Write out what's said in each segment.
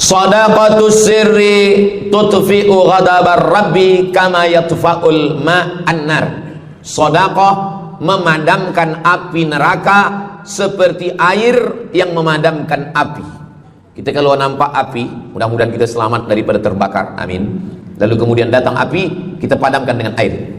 Shadaqatus sirri tutfi'u ghadabar rabbi kama yatfa'ul ma'an nar. Sedekah memadamkan api neraka seperti air yang memadamkan api. Kita kalau nampak api, mudah-mudahan kita selamat daripada terbakar, amin. Lalu kemudian datang api, kita padamkan dengan air.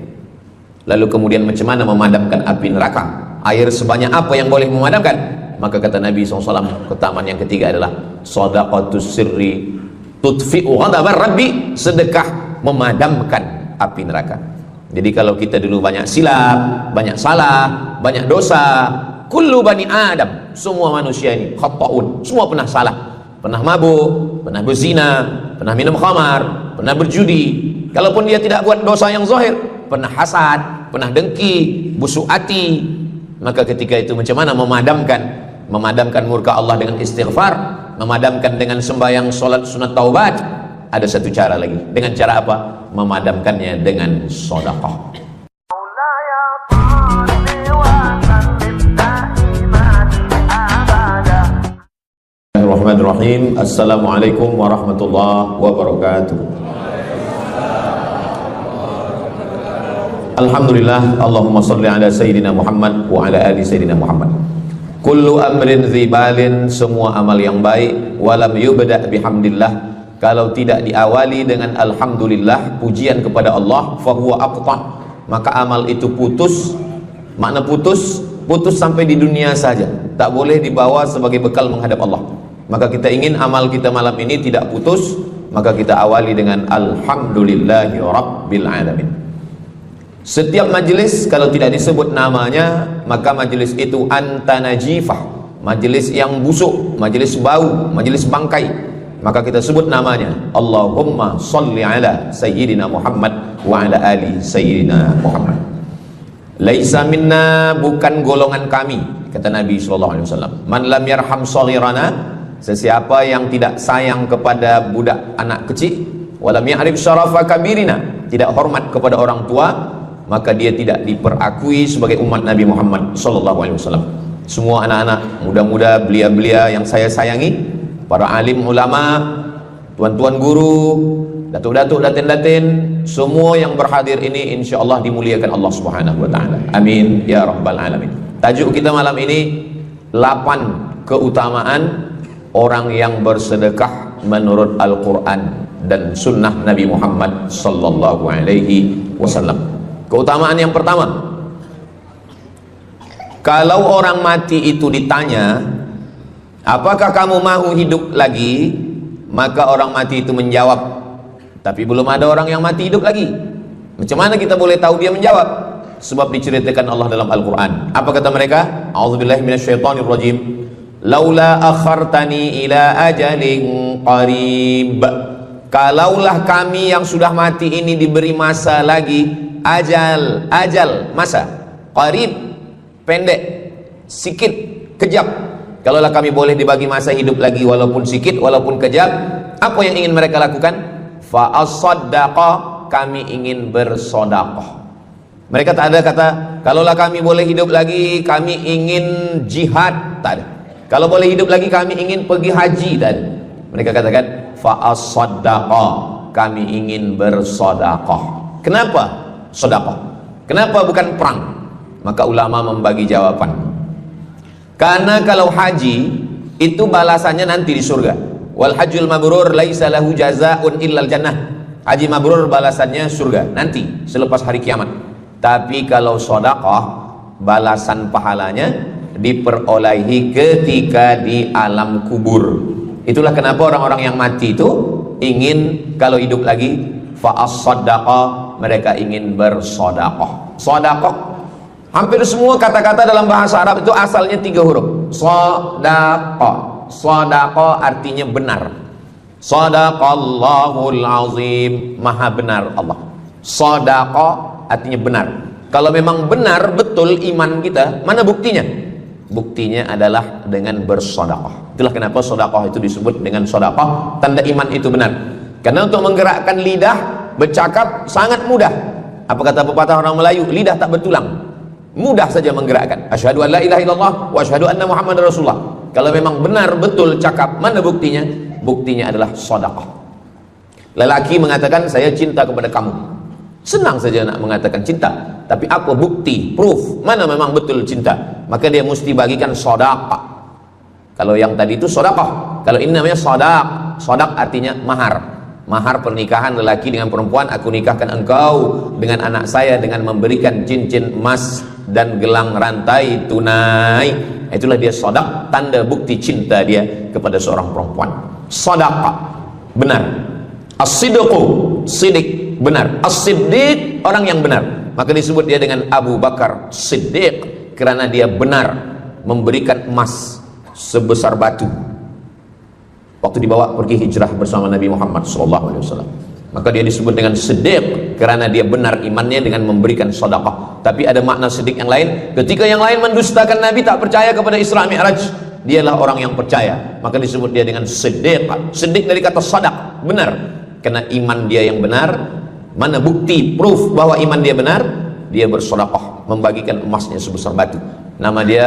Lalu kemudian macam mana memadamkan api neraka? Air sebanyak apa yang boleh memadamkan? Maka kata Nabi SAW, keutamaan yang ketiga adalah shadaqatus sirri tutfi'u ghadabar rabbi, sedekah memadamkan api neraka. Jadi kalau kita dulu banyak silap, banyak salah, banyak dosa, kullu bani Adam, semua manusia ini khata'un, semua pernah salah, pernah mabuk, pernah berzina, pernah minum khamar, pernah berjudi. Kalaupun dia tidak buat dosa yang zahir, pernah hasad, pernah dengki, busuk hati. Maka ketika itu macam mana memadamkan murka Allah dengan istighfar, memadamkan dengan sembahyang, solat, sunat, taubat. Ada satu cara lagi. Dengan cara apa? Memadamkannya dengan sedekah. Bismillahirrahmanirrahim. Assalamualaikum warahmatullahi wabarakatuh. Alhamdulillah, Allahumma salli ala Sayyidina Muhammad wa ala ali Sayyidina Muhammad. Kullu amrin dzibalin, semua amal yang baik, walam yubda' bihamdillah, kalau tidak diawali dengan alhamdulillah, pujian kepada Allah, fahuwa aqta', maka amal itu putus. Makna putus sampai di dunia saja, tak boleh dibawa sebagai bekal menghadap Allah. Maka kita ingin amal kita malam ini tidak putus, maka kita awali dengan alhamdulillahi rabbil alamin. Setiap majelis kalau tidak disebut namanya, maka majelis itu antanajifah, majelis yang busuk, majelis bau, majelis bangkai. Maka kita sebut namanya, Allahumma salli ala Sayyidina Muhammad wa ala ali Sayyidina Muhammad. Laisa minna, bukan golongan kami, kata Nabi SAW. Man lam yarham saghirana, sesiapa yang tidak sayang kepada budak anak kecil, walam ya'rif syarafa kabirina, tidak hormat kepada orang tua, maka dia tidak diperakui sebagai umat Nabi Muhammad SAW. Semua anak-anak muda-muda, belia-belia yang saya sayangi, para alim ulama, tuan-tuan guru, datuk-datuk, datin-datin, semua yang berhadir ini insya Allah dimuliakan Allah Subhanahu wa ta'ala. Amin ya rabbal alamin. Tajuk kita malam ini 8 keutamaan orang yang bersedekah menurut Al-Quran dan sunnah Nabi Muhammad sallallahu alaihi wasallam. Keutamaan yang pertama, kalau orang mati itu ditanya, apakah kamu mau hidup lagi? Maka orang mati itu menjawab, tapi belum ada orang yang mati hidup lagi. Macam mana kita boleh tahu dia menjawab? Sebab diceritakan Allah dalam Al-Quran. Apa kata mereka? A'udzubillahi minasyaitonirrajim. Laula akhartani ila ajalin qarib. Kalaulah kami yang sudah mati ini diberi masa lagi, ajal, masa, qarib, pendek, sikit, kejap. Kalaulah kami boleh dibagi masa hidup lagi walaupun sikit, walaupun kejap, apa yang ingin mereka lakukan? Fa as-sadaqah, kami ingin bersedekah. Mereka tak ada kata, kalaulah kami boleh hidup lagi, kami ingin jihad, tak ada. Kalau boleh hidup lagi, kami ingin pergi haji, tak ada. Mereka katakan, fa as-sadaqah, kami ingin bersedekah. Kenapa sedekah? Kenapa bukan perang? Maka ulama membagi jawaban. Karena kalau haji itu balasannya nanti di surga. Wal hajjul mabrur laisa lahu jazaa'un illal jannah. Haji mabrur balasannya surga nanti selepas hari kiamat. Tapi kalau sedekah, balasan pahalanya diperolehi ketika di alam kubur. Itulah kenapa orang-orang yang mati itu ingin kalau hidup lagi, fa as-sadaqah, mereka ingin bersedekah. Sedekah, hampir semua kata-kata dalam bahasa Arab itu asalnya 3 huruf. Sedekah. Sedekah artinya benar. Shadaqallahul azim, maha benar Allah. Sedekah artinya benar. Kalau memang benar betul iman kita, mana buktinya? Buktinya adalah dengan bersedekah. Itulah kenapa sedekah itu disebut dengan sedekah, tanda iman itu benar. Karena untuk menggerakkan lidah bercakap sangat mudah. Apa kata pepatah orang Melayu? Lidah tak bertulang, mudah saja menggerakkan. Asyhadu an la ilaha illallah wa asyhadu anna Muhammadar Rasulullah. Kalau memang benar betul cakap, mana buktinya? buktinya adalah sedekah. Lelaki mengatakan saya cinta kepada kamu, senang saja nak mengatakan cinta, tapi apa bukti, proof, mana memang betul cinta? Maka dia mesti bagikan sedekah. Kalau yang tadi itu sedekah, kalau ini namanya sodak. Sodak artinya mahar. Mahar pernikahan lelaki dengan perempuan, aku nikahkan engkau dengan anak saya dengan memberikan cincin emas dan gelang rantai tunai. Itulah dia sodak, tanda bukti cinta dia kepada seorang perempuan. Sedekah benar. As-sidqu, sidik, benar. As-siddiq, orang yang benar. Maka disebut dia dengan Abu Bakar Siddiq, karena dia benar memberikan emas sebesar batu waktu dibawa pergi hijrah bersama Nabi Muhammad SAW. Maka dia disebut dengan Siddiq karena dia benar imannya dengan memberikan sedekah. Tapi ada makna siddiq yang lain, ketika yang lain mendustakan Nabi, tak percaya kepada Isra Mi'raj, dialah orang yang percaya, maka disebut dia dengan Siddiq. Siddiq dari kata sadaq, benar. Karena iman dia yang benar. Mana bukti, proof bahwa iman dia benar? Dia bersedekah, membagikan emasnya sebesar batu. Nama dia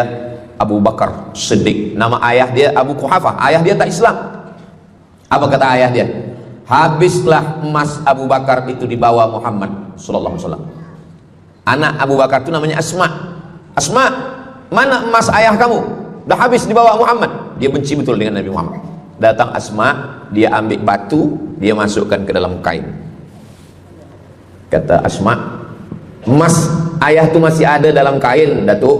Abu Bakar Siddiq. Nama ayah dia Abu Quhafah. Ayah dia tak Islam. Apa kata ayah dia? Habislah emas Abu Bakar itu dibawa Muhammad sallallahu alaihi wasallam. Anak Abu Bakar itu namanya Asma. Asma, mana emas ayah kamu? Dah habis dibawa Muhammad. Dia benci betul dengan Nabi Muhammad. Datang Asma, dia ambil batu, dia masukkan ke dalam kain. Kata Asma, emas ayah tu masih ada dalam kain, Datuk.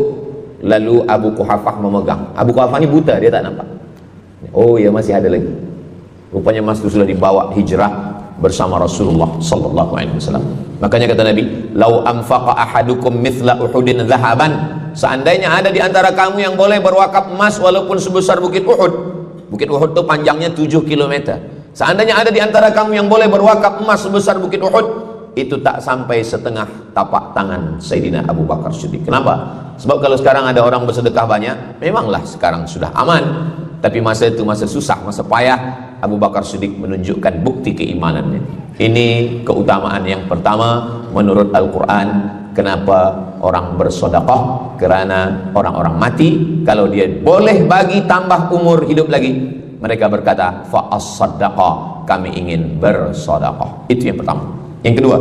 Lalu Abu Quhafah memegang. Abu Quhafah ni buta, dia tak nampak. Oh ya, masih ada lagi. Rupanya emas itu sudah dibawa hijrah bersama Rasulullah sallallahu alaihi wasallam. Makanya kata Nabi, "Lau anfaqa ahadukum mithla Uhudin dhahaban." Seandainya ada di antara kamu yang boleh berwakaf emas walaupun sebesar bukit Uhud. Bukit Uhud itu panjangnya 7 km. Seandainya ada di antara kamu yang boleh berwakaf emas sebesar bukit Uhud, itu tak sampai setengah tapak tangan Sayyidina Abu Bakar Siddiq. Kenapa? Sebab kalau sekarang ada orang bersedekah banyak, memanglah sekarang sudah aman. Tapi masa itu masa susah, masa payah, Abu Bakar Siddiq menunjukkan bukti keimanannya. Ini keutamaan yang pertama menurut Al-Quran. Kenapa orang bersedekah? Karena orang-orang mati, kalau dia boleh bagi tambah umur hidup lagi, mereka berkata fa as-sadaqah, kami ingin bersedekah. Itu yang pertama. Yang kedua,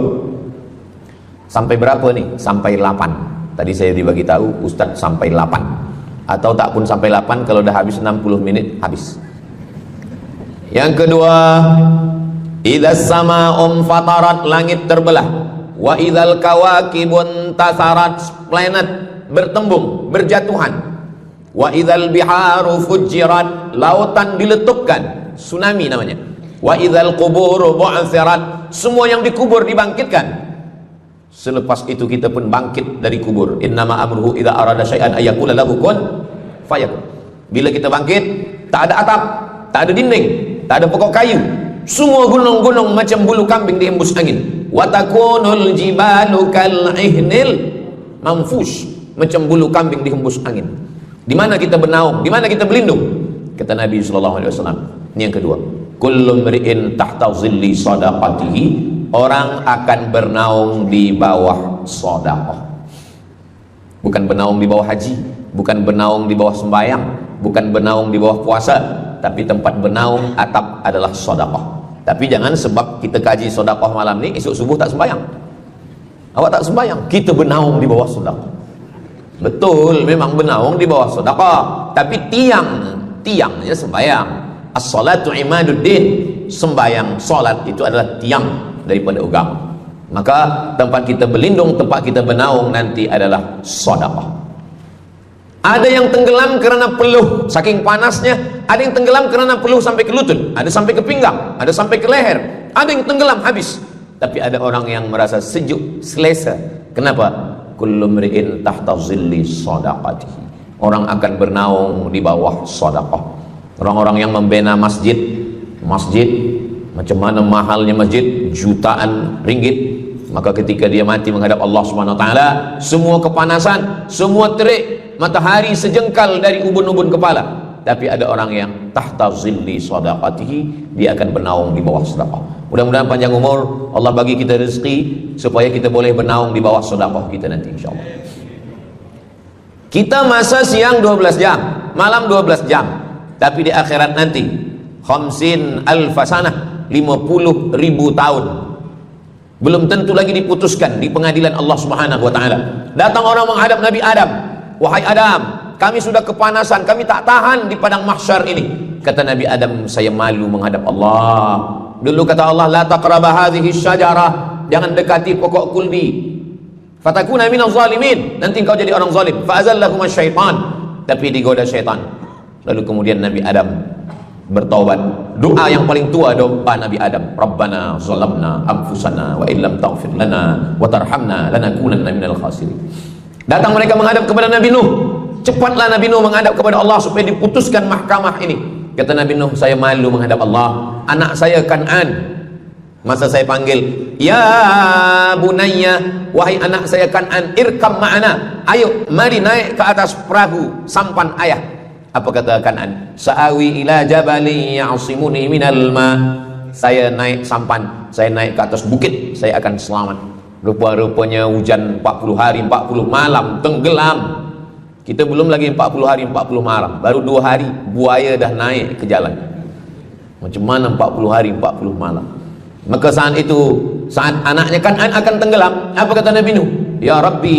sampai berapa nih? Sampai 8. Tadi saya dibagi tahu Ustaz sampai 8, atau tak pun sampai 8, kalau dah habis 60 menit habis. Yang kedua, idzas sama'um fatarat, langit terbelah. Wa idzal kawakibun tasarat, planet bertembung, berjatuhan. Wa idzal biharu fujirat, lautan diletupkan, tsunami namanya. Wa idzal quburu bu'thirat, semua yang dikubur dibangkitkan. Selepas itu kita pun bangkit dari kubur. Innama amruhu idza arada syai'an ayyaqula lahu kun fayakun. Bila kita bangkit, tak ada atap, tak ada dinding, tak ada pokok kayu. Semua gunung-gunung macam bulu kambing dihembus angin. Wa takunul jibalu kal ihnil manfush, macam bulu kambing dihembus angin. Di mana kita bernaung? Di mana kita berlindung? Kata Nabi sallallahu alaihi wasallam. Ini yang kedua. Kullu mri'in tahta zilli sadaqatihi, orang akan bernaung di bawah sedekah. Bukan bernaung di bawah haji, bukan bernaung di bawah sembahyang, bukan bernaung di bawah puasa, tapi tempat bernaung atap adalah sedekah. Tapi jangan sebab kita kaji sedekah malam ni, esok subuh tak sembahyang. Awak tak sembahyang, kita bernaung di bawah sedekah. Betul, memang bernaung di bawah sedekah, tapi tiangnya sembahyang. As-salatu imaduddin, sembahyang salat itu adalah tiang daripada agama. Maka tempat kita berlindung, tempat kita bernaung nanti adalah sedekah. Ada yang tenggelam kerana peluh saking panasnya, ada yang tenggelam kerana peluh sampai ke lutut, ada sampai ke pinggang, ada sampai ke leher, ada yang tenggelam habis. Tapi ada orang yang merasa sejuk, selesa. Kenapa? Kullu mri'in tahta zilli sadaqatihi, orang akan bernaung di bawah sedekah. Orang-orang yang membina masjid, macam mana mahalnya masjid, jutaan ringgit, maka ketika dia mati menghadap Allah Subhanahu wa taala, semua kepanasan, semua terik matahari sejengkal dari ubun-ubun kepala. Tapi ada orang yang tahta zilli sadaqatihi, dia akan bernaung di bawah sedekah. Mudah-mudahan panjang umur, Allah bagi kita rezeki supaya kita boleh bernaung di bawah sedekah kita nanti insyaallah. Kita masa siang 12 jam, malam 12 jam. Tapi di akhirat nanti khamsin alfasanah, 50.000 tahun. Belum tentu lagi diputuskan di pengadilan Allah Subhanahu wa taala. Datang orang menghadap Nabi Adam, "Wahai Adam, kami sudah kepanasan, kami tak tahan di padang mahsyar ini." Kata Nabi Adam, "Saya malu menghadap Allah." Dulu kata Allah, "La taqraba hadhihi syajarah." Jangan dekati pokok kulbi. Fatakuna minaz zalimin. Nanti kau jadi orang zalim. Fa azallahuma syaitan. Tapi digoda syaitan. Lalu kemudian Nabi Adam bertaubat. Doa yang paling tua doa Nabi Adam, Rabbana zalamna anfusana wa illam taghfir lana wa tarhamna lanakunanna minal khasirin. Datang mereka menghadap kepada Nabi Nuh. Cepatlah Nabi Nuh menghadap kepada Allah supaya diputuskan mahkamah ini. Kata Nabi Nuh, "Saya malu menghadap Allah. Anak saya Kan'an, masa saya panggil, ya bunayya, wahai anak saya Kan'an, irkam ma'ana, ayo mari naik ke atas perahu sampan ayah." Apa kata Kan'an? "Sa'awi ila jabali ya'simuni minal ma." Saya naik sampan, saya naik ke atas bukit, saya akan selamat. Rupa-rupanya hujan 40 hari 40 malam, tenggelam. Kita belum lagi 40 hari 40 malam, baru 2 hari buaya dah naik ke jalan. Macam mana 40 hari 40 malam? Maka saat itu, saat anaknya Kan'an akan tenggelam, apa kata Nabi Nuh? "Ya Rabbi,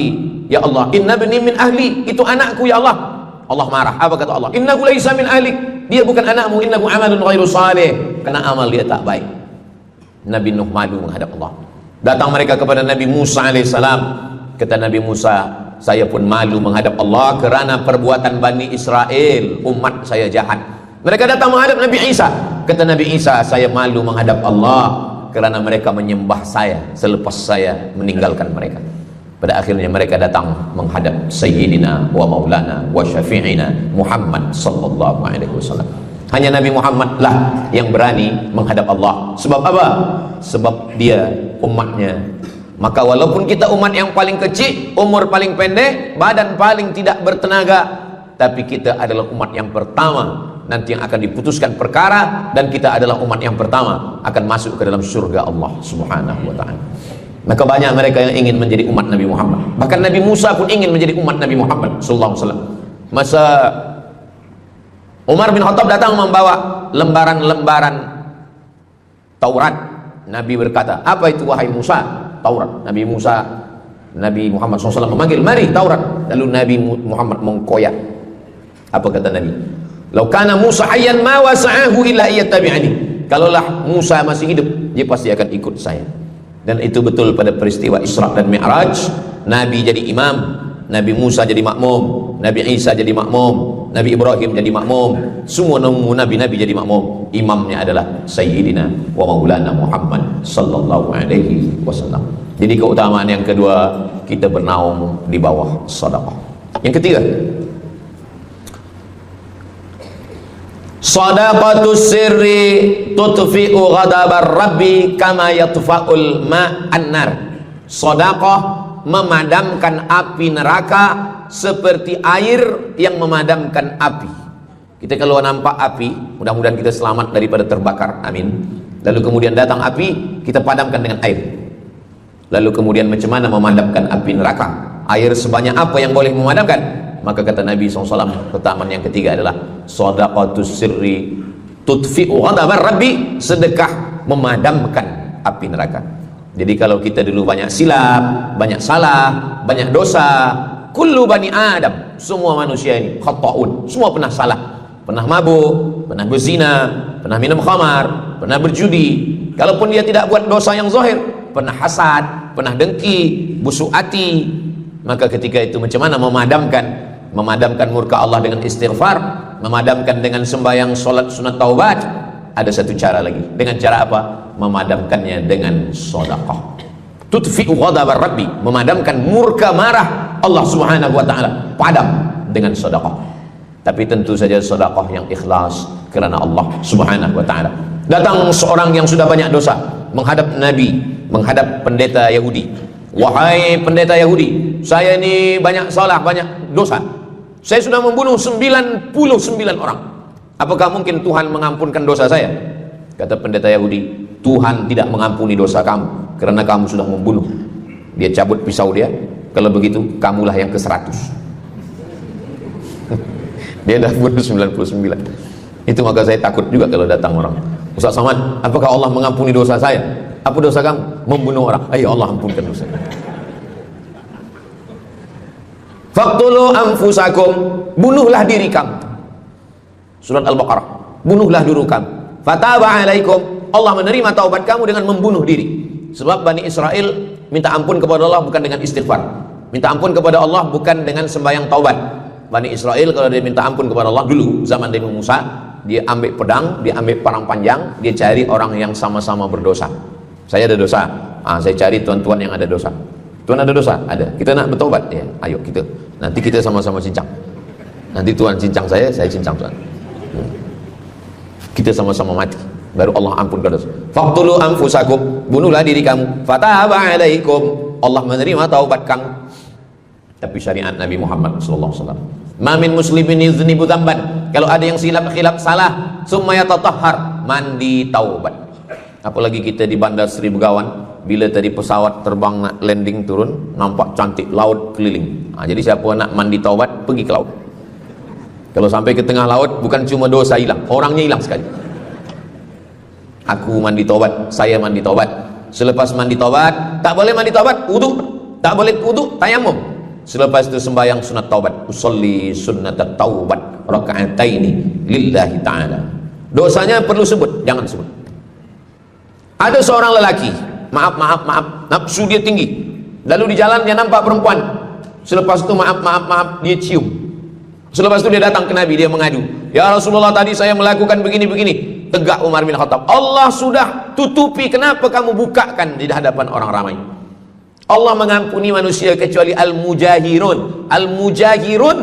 ya Allah, inna bani min ahli." Itu anakku ya Allah. Allah marah. Apa kata Allah? "Innahu laisa min ahlik." Dia bukan anakmu. "Innahu amalun ghairu salih." Karena amal dia tak baik. Nabi Nuh malu menghadap Allah. Datang mereka kepada Nabi Musa alaihissalam. Kata Nabi Musa, "Saya pun malu menghadap Allah kerana perbuatan Bani Israel, umat saya jahat." Mereka datang menghadap Nabi Isa. Kata Nabi Isa, "Saya malu menghadap Allah kerana mereka menyembah saya selepas saya meninggalkan mereka." Pada akhirnya mereka datang menghadap Sayyidina wa Maulana wa Syafi'ina Muhammad sallallahu alaihi wasallam. Hanya Nabi Muhammad lah yang berani menghadap Allah. Sebab apa? Sebab dia umatnya. Maka walaupun kita umat yang paling kecil, umur paling pendek, badan paling tidak bertenaga, tapi kita adalah umat yang pertama nanti yang akan diputuskan perkara, dan kita adalah umat yang pertama akan masuk ke dalam surga Allah Subhanahu wa taala. Maka banyak mereka yang ingin menjadi umat Nabi Muhammad. Bahkan Nabi Musa pun ingin menjadi umat Nabi Muhammad sallallahu alaihi wasallam. Masa Umar bin Khattab datang membawa lembaran-lembaran Taurat, Nabi berkata, "Apa itu wahai Musa?" "Taurat." Nabi Muhammad SAW memanggil, "Mari Taurat." Lalu Nabi Muhammad mengkoyak. Apa kata Nabi? "Lau kana Musa hayyan ma wasa'ahu illa iyattabi'ani." Kalaulah Musa masih hidup, dia pasti akan ikut saya. Dan itu betul pada peristiwa Isra dan Mi'raj. Nabi jadi imam, Nabi Musa jadi makmum, Nabi Isa jadi makmum, Nabi Ibrahim jadi makmum, semua nabi-nabi jadi makmum. Imamnya adalah Sayyidina wa Maulana Muhammad sallallahu alaihi wasallam. Jadi keutamaan yang kedua, kita bernaung di bawah sedekah. Yang ketiga, Shadaqatus sirri tutfi'u ghadabar rabbi kama yatfa'ul ma'an nar. Sedekah memadamkan api neraka seperti air yang memadamkan api. Kita kalau nampak api, mudah-mudahan kita selamat daripada terbakar, amin. Lalu kemudian datang api, kita padamkan dengan air. Lalu kemudian macam mana memadamkan api neraka? Air sebanyak apa yang boleh memadamkan? Maka kata Nabi SAW, keutamaan yang ketiga adalah shadaqatus sirri tutfi'u ghadabar rabbi, sedekah memadamkan api neraka. Jadi kalau kita dulu banyak silap, banyak salah, banyak dosa, kullu bani Adam, semua manusia ini khata'un, semua pernah salah, pernah mabuk, pernah berzina, pernah minum khamar, pernah berjudi. Kalaupun dia tidak buat dosa yang zahir, pernah hasad, pernah dengki, busuk hati. Maka ketika itu macam mana memadamkan murka Allah dengan istighfar, memadamkan dengan sembahyang, solat, sunat, taubat. Ada satu cara lagi. Dengan cara apa? Memadamkannya dengan sedekah. Tutfi'u ghadabar rabbi, memadamkan murka marah Allah Subhanahu wa taala, padam dengan sedekah. Tapi tentu saja sedekah yang ikhlas kerana Allah Subhanahu wa taala. Datang seorang yang sudah banyak dosa menghadap Nabi, menghadap pendeta Yahudi. "Wahai pendeta Yahudi, saya ini banyak salah, banyak dosa. Saya sudah membunuh 99 orang. Apakah mungkin Tuhan mengampunkan dosa saya?" Kata pendeta Yahudi, "Tuhan tidak mengampuni dosa kamu kerana kamu sudah membunuh." Dia cabut pisau dia. "Kalau begitu, kamulah yang ke-100." Dia dah bunuh 99. Itu maka saya takut juga kalau datang orang, Ustaz Somad, apakah Allah mengampuni dosa saya? Apa dosa kamu? Membunuh orang. Ayo Allah ampunkan dosa. Faqtulu anfusakum, bunuhlah diri kamu. Surat Al-Baqarah. Bunuhlah diri kamu. Fataba alaikum, Allah menerima taubat kamu dengan membunuh diri. Sebab Bani Israel minta ampun kepada Allah bukan dengan istighfar. Minta ampun kepada Allah bukan dengan sembahyang taubat. Bani Israel kalau dia minta ampun kepada Allah dulu zaman Nabi Musa, dia ambil pedang, dia ambil parang panjang, dia cari orang yang sama-sama berdosa. Saya ada dosa, saya cari tuan-tuan yang ada dosa. Tuan ada dosa? Ada. Kita nak bertobat? Ya, ayo kita. Nanti kita sama-sama cincang. Nanti Tuhan cincang saya cincang Tuhan. Kita sama-sama mati. Baru Allah ampunkan dosa. Faqtulu anfusakum, bunuhlah diri kamu. Fataba alaikum, Allah menerima taubat kamu. Tapi syariat Nabi Muhammad sallallahu alaihi wasallam. Ma min muslimin yuznibu dzamban. Kalau ada yang khilaf salah, summa yatatahhar, mandi taubat. Apalagi kita di Bandar Sri Begawan, bila tadi pesawat terbang nak landing turun, nampak cantik laut keliling. Jadi siapa nak mandi taubat, pergi ke laut. Kalau sampai ke tengah laut, bukan cuma dosa hilang, orangnya hilang sekali. Aku mandi taubat, saya mandi taubat. Selepas mandi taubat, tak boleh mandi taubat, wudu. Tak boleh wudu, tayamum. Selepas itu sembahyang sunat taubat. Usolli sunnat taubat raka'ataini lillahi ta'ala. Dosanya perlu sebut, jangan sebut. Ada seorang lelaki, maaf, nafsu dia tinggi. Lalu di jalan dia nampak perempuan. Selepas itu maaf, dia cium. Selepas itu dia datang ke Nabi, dia mengadu. Ya Rasulullah, tadi saya melakukan begini-begini. Tegak Umar bin Khattab, Allah sudah tutupi, kenapa kamu bukakan di hadapan orang ramai? Allah mengampuni manusia kecuali al-mujahirun. Al-mujahirun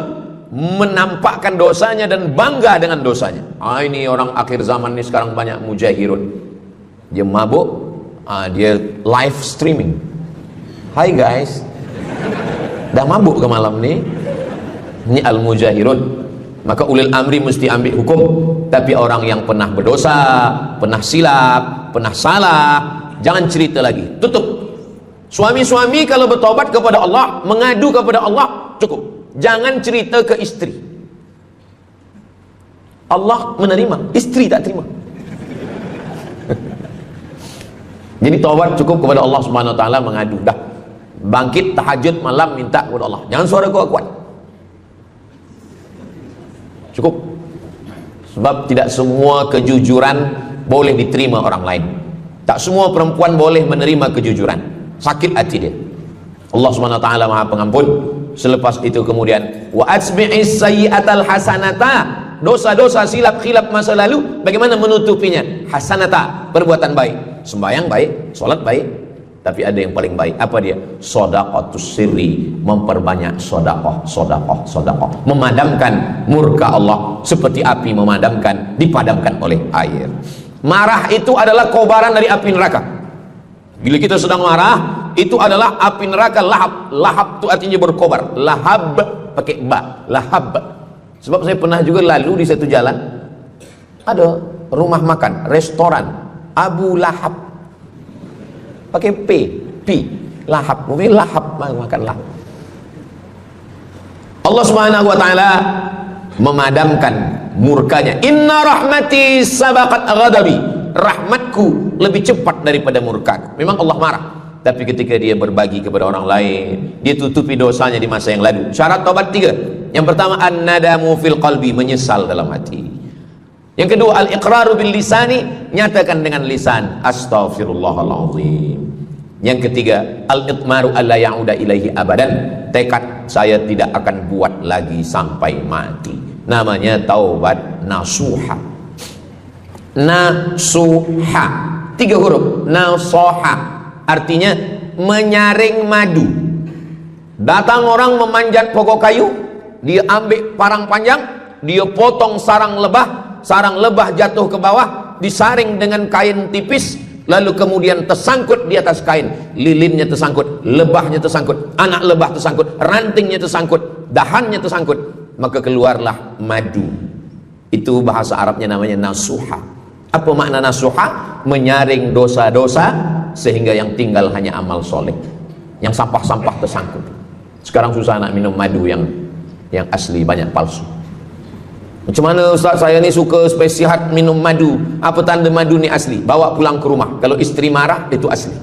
menampakkan dosanya dan bangga dengan dosanya. Ini orang akhir zaman ini sekarang banyak mujahirun. Dia mabuk, dia live streaming. Hai guys, dah mabuk ke malam ni? Ini al-mujahirun. Maka ulil amri mesti ambil hukum. Tapi orang yang pernah berdosa, pernah silap, pernah salah, jangan cerita lagi, tutup. Suami-suami kalau bertobat kepada Allah, mengadu kepada Allah, cukup. Jangan cerita ke istri. Allah menerima, istri tak terima. Jadi taubat cukup kepada Allah Subhanahu wa taala, mengadu dah. Bangkit tahajud malam minta kepada Allah. Jangan suara kuat-kuat. Cukup. Sebab tidak semua kejujuran boleh diterima orang lain. Tak semua perempuan boleh menerima kejujuran. Sakit hati dia. Allah Subhanahu wa taala Maha Pengampun. Selepas itu kemudian wa asbi'is sayyi'atal hasanata. Dosa-dosa silap-khilaf masa lalu bagaimana menutupinya? Hasanata, perbuatan baik. Sembahyang baik, solat baik, tapi ada yang paling baik. Apa dia? Shadaqatus sirri, memperbanyak sedekah, memadamkan murka Allah seperti api dipadamkan oleh air. Marah itu adalah kobaran dari api neraka. Bila kita sedang marah, itu adalah api neraka lahab. Lahab itu artinya berkobar. Lahab pakai ba, lahab. Sebab saya pernah juga lalu di satu jalan, ada rumah makan, restoran Abu Lahab, pakai P, lahab, mungkin lahab, makan lahab. Allah Subhanahu wa taala memadamkan murkanya. Inna rahmati sabaqat ghadabi, rahmatku lebih cepat daripada murkaku. Memang Allah marah, tapi ketika dia berbagi kepada orang lain, dia tutupi dosanya di masa yang lalu. Syarat taubat 3. Yang pertama, an-nadamu fil qalbi, menyesal dalam hati. Yang kedua, al-iqraru bil lisani, nyatakan dengan lisan, astaghfirullahaladzim. Yang ketiga, al-itmaru alla ya'uda ilaihi abadan, tekad saya tidak akan buat lagi sampai mati. Namanya taubat nasuha. Nasuha, 3 huruf. Nasoha artinya menyaring madu. Datang orang memanjat pokok kayu, dia ambil parang panjang, dia potong sarang lebah jatuh ke bawah, disaring dengan kain tipis, lalu kemudian tersangkut di atas kain, lilinnya tersangkut, lebahnya tersangkut, anak lebah tersangkut, rantingnya tersangkut, dahannya tersangkut, maka keluarlah madu. Itu bahasa Arabnya namanya nasuha. Apa makna nasuha? Menyaring dosa-dosa sehingga yang tinggal hanya amal soleh, yang sampah-sampah tersangkut. Sekarang susah nak minum madu yang asli, banyak palsu. Macam mana Ustaz, saya ni suka spesihat minum madu. Apa tanda madu ni asli? Bawa pulang ke rumah. Kalau isteri marah, itu asli.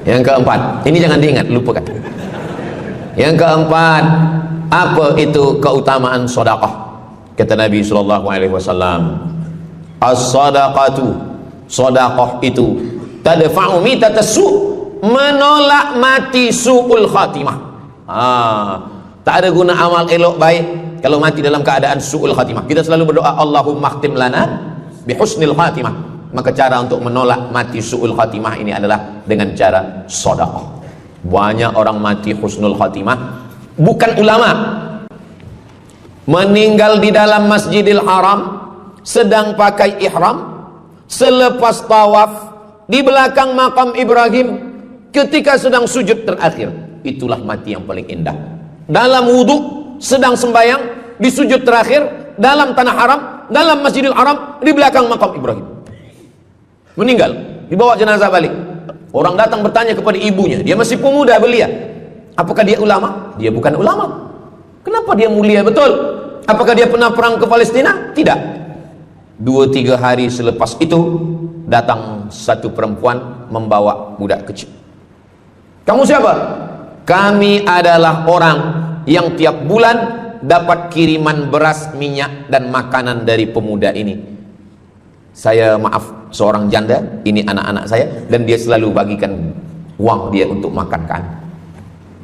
Yang keempat, ini jangan diingat, lupakan. Yang keempat, apa itu keutamaan sedekah? Kata Nabi SAW, as-sadaqatu, sedekah itu tadfa'u mitatas su', menolak mati su'ul khatimah. Tak ada guna amal elok baik kalau mati dalam keadaan su'ul khatimah. Kita selalu berdoa, Allahumma khtim lana bihusnil khatimah. Maka cara untuk menolak mati su'ul khatimah ini adalah dengan cara sedekah. Banyak orang mati husnul khatimah, bukan ulama, meninggal di dalam Masjidil Haram sedang pakai ihram, selepas tawaf di belakang makam Ibrahim ketika sedang sujud terakhir. Itulah mati yang paling indah. Dalam wudhu, sedang sembahyang, di sujud terakhir, dalam tanah haram, dalam Masjidil Haram, di belakang makam Ibrahim. Meninggal, dibawa jenazah balik. Orang datang bertanya kepada ibunya, dia masih pemuda belia. Apakah dia ulama? Dia bukan ulama. Kenapa dia mulia betul? Apakah dia pernah perang ke Palestina? Tidak. 2-3 hari selepas itu datang satu perempuan membawa budak kecil. Kamu siapa? Kami adalah orang yang tiap bulan dapat kiriman beras, minyak dan makanan dari pemuda ini. Saya maaf, seorang janda, ini anak-anak saya, dan dia selalu bagikan uang dia untuk makan kami.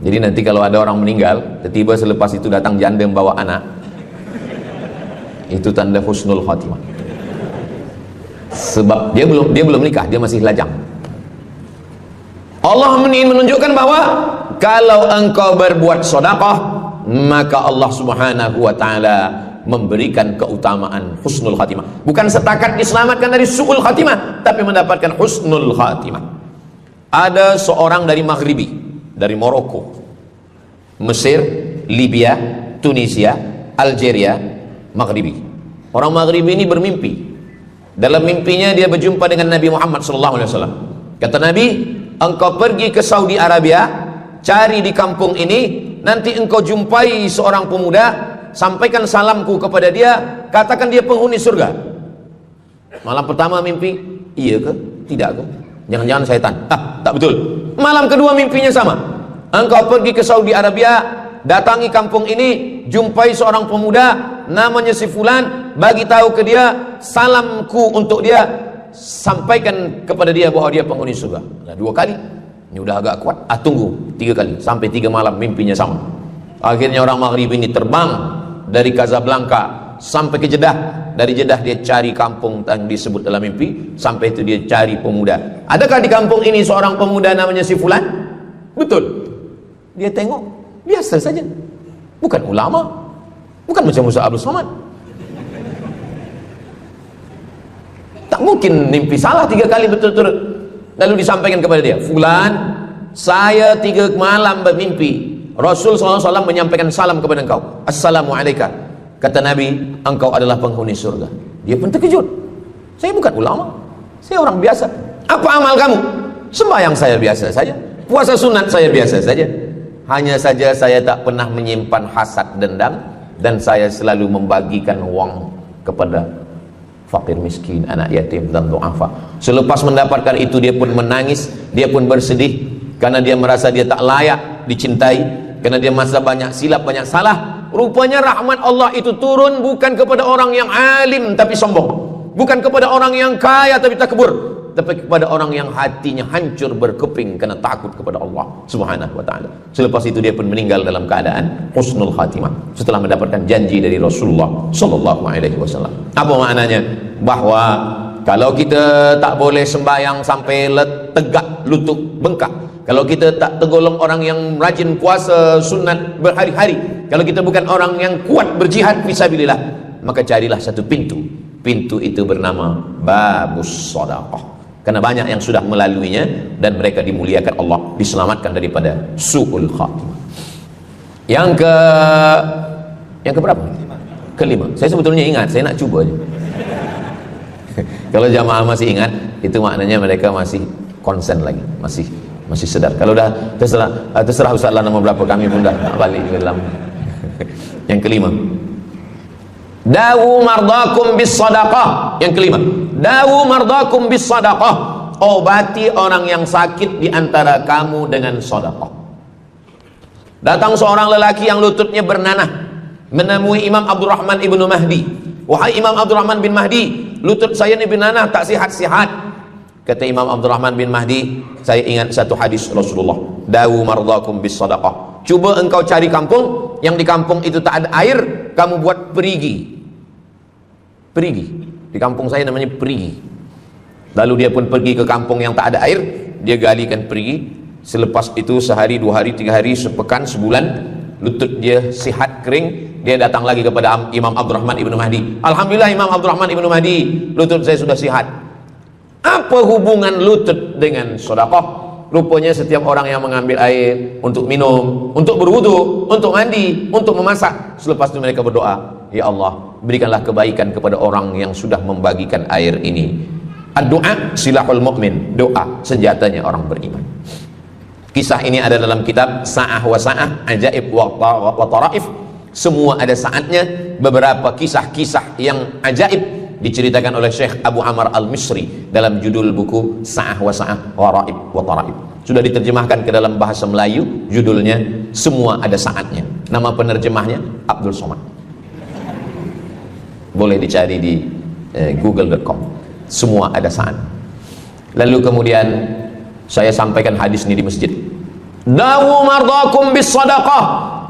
Jadi nanti kalau ada orang meninggal, tiba-tiba selepas itu datang janda membawa anak, itu tanda husnul khatimah. Sebab dia belum nikah, dia masih lajang. Allah menunjukkan bahwa kalau engkau berbuat sedekah, maka Allah Subhanahu wa taala memberikan keutamaan husnul khatimah. Bukan setakat diselamatkan dari su'ul khatimah, tapi mendapatkan husnul khatimah. Ada seorang dari Maghribi, dari Maroko, Mesir, Libya, Tunisia, Algeria, Maghribi. Orang Maghribi ini bermimpi. Dalam mimpinya dia berjumpa dengan Nabi Muhammad SAW. Kata Nabi, engkau pergi ke Saudi Arabia, cari di kampung ini, nanti engkau jumpai seorang pemuda, sampaikan salamku kepada dia, katakan dia penghuni surga. Malam pertama mimpi, iya ke? Tidak ke? Jangan-jangan syaitan. Tak betul. Malam kedua mimpinya sama. Engkau pergi ke Saudi Arabia, datangi kampung ini, jumpai seorang pemuda namanya si fulan, bagi tahu ke dia, salamku untuk dia, sampaikan kepada dia bahwa dia penghuni surga. Nah, 2 kali. Ini udah agak kuat. Tunggu 3 kali, sampai 3 malam mimpinya sama. Akhirnya orang Maghrib ini terbang dari Casablanca sampai ke Jeddah. Dari Jeddah dia cari kampung yang disebut dalam mimpi, sampai itu dia cari pemuda. Adakah di kampung ini seorang pemuda namanya si fulan? Betul. Dia tengok, biasa saja. Bukan ulama, bukan macam Musa Abdul Somad. Tak mungkin mimpi salah 3 kali betul-betul. Lalu disampaikan kepada dia, fulan, saya 3 malam bermimpi Rasul SAW menyampaikan salam kepada engkau. Assalamualaikum. Kata Nabi, engkau adalah penghuni surga. Dia pun terkejut. Saya bukan ulama, saya orang biasa. Apa amal kamu? Sembahyang saya biasa saja, puasa sunat saya biasa saja. Hanya saja saya tak pernah menyimpan hasad dendam, dan saya selalu membagikan uang kepada fakir miskin, anak yatim dan du'afa. Selepas mendapatkan itu, dia pun menangis, dia pun bersedih, karena dia merasa dia tak layak dicintai, karena dia merasa banyak silap, banyak salah. Rupanya rahmat Allah itu turun bukan kepada orang yang alim tapi sombong, bukan kepada orang yang kaya tapi takbur, tapi kepada orang yang hatinya hancur berkeping karena takut kepada Allah Subhanahu wa taala. Selepas itu dia pun meninggal dalam keadaan husnul khatimah setelah mendapatkan janji dari Rasulullah sallallahu alaihi wasallam. Apa maknanya? Bahwa kalau kita tak boleh sembahyang sampai tegak lutut bengkak, kalau kita tak tergolong orang yang rajin puasa sunat berhari-hari, kalau kita bukan orang yang kuat berjihad fisabilillah, maka carilah satu pintu. Pintu itu bernama babus sedekah. Karena banyak yang sudah melaluinya dan mereka dimuliakan Allah, diselamatkan daripada su'ul khatimah. Yang keberapa? Kelima. Saya sebetulnya ingat, saya nak cuba aja. Kalau jamaah masih ingat, itu maknanya mereka masih konsen lagi, masih Masih sedar. Kalau dah terserah Ustaz lah nama berapa, kami pun dah balik ke dalam. Yang kelima, dawu mardakum bis sadaqah. Yang kelima, dawu mardakum bis sadaqah. Obati orang yang sakit di antara kamu dengan sedekah. Datang seorang lelaki yang lututnya bernanah menemui Imam Abdurrahman ibnu Mahdi. Wahai Imam Abdurrahman bin Mahdi, lutut saya ini bernanah, tak sihat-sihat. Kata Imam Abdurrahman bin Mahdi, saya ingat satu hadis Rasulullah, dawu mardakum bis sadaqah. Cuba engkau cari kampung yang di kampung itu tak ada air, kamu buat perigi. Perigi. Di kampung saya namanya perigi. Lalu dia pun pergi ke kampung yang tak ada air, dia galikan perigi. Selepas itu sehari, 2 hari, 3 hari, sepekan, sebulan, lutut dia sihat kering. Dia datang lagi kepada Imam Abdurrahman ibnu Mahdi. Alhamdulillah Imam Abdurrahman ibnu Mahdi, lutut saya sudah sihat. Apa hubungan lutut dengan sedekah? Rupanya setiap orang yang mengambil air untuk minum, untuk berwudu, untuk mandi, untuk memasak, selepas itu mereka berdoa, ya Allah, berikanlah kebaikan kepada orang yang sudah membagikan air ini. Doa silahul mu'min, doa senjatanya orang beriman. Kisah ini ada dalam kitab Sa'ah wa Sa'ah, Ajaib wa Taraif. Semua ada saatnya. Beberapa kisah-kisah yang ajaib diceritakan oleh Syekh Abu Amr Al-Misri dalam judul buku Sa'ah wa Sa'ah, Waraib wa Taraif. Sudah diterjemahkan ke dalam bahasa Melayu, judulnya Semua Ada Saatnya. Nama penerjemahnya Abdul Somad. Boleh dicari di google.com. Semua ada saat. Lalu kemudian saya sampaikan hadis ini di masjid. Dawu mardakum bis sadaqah.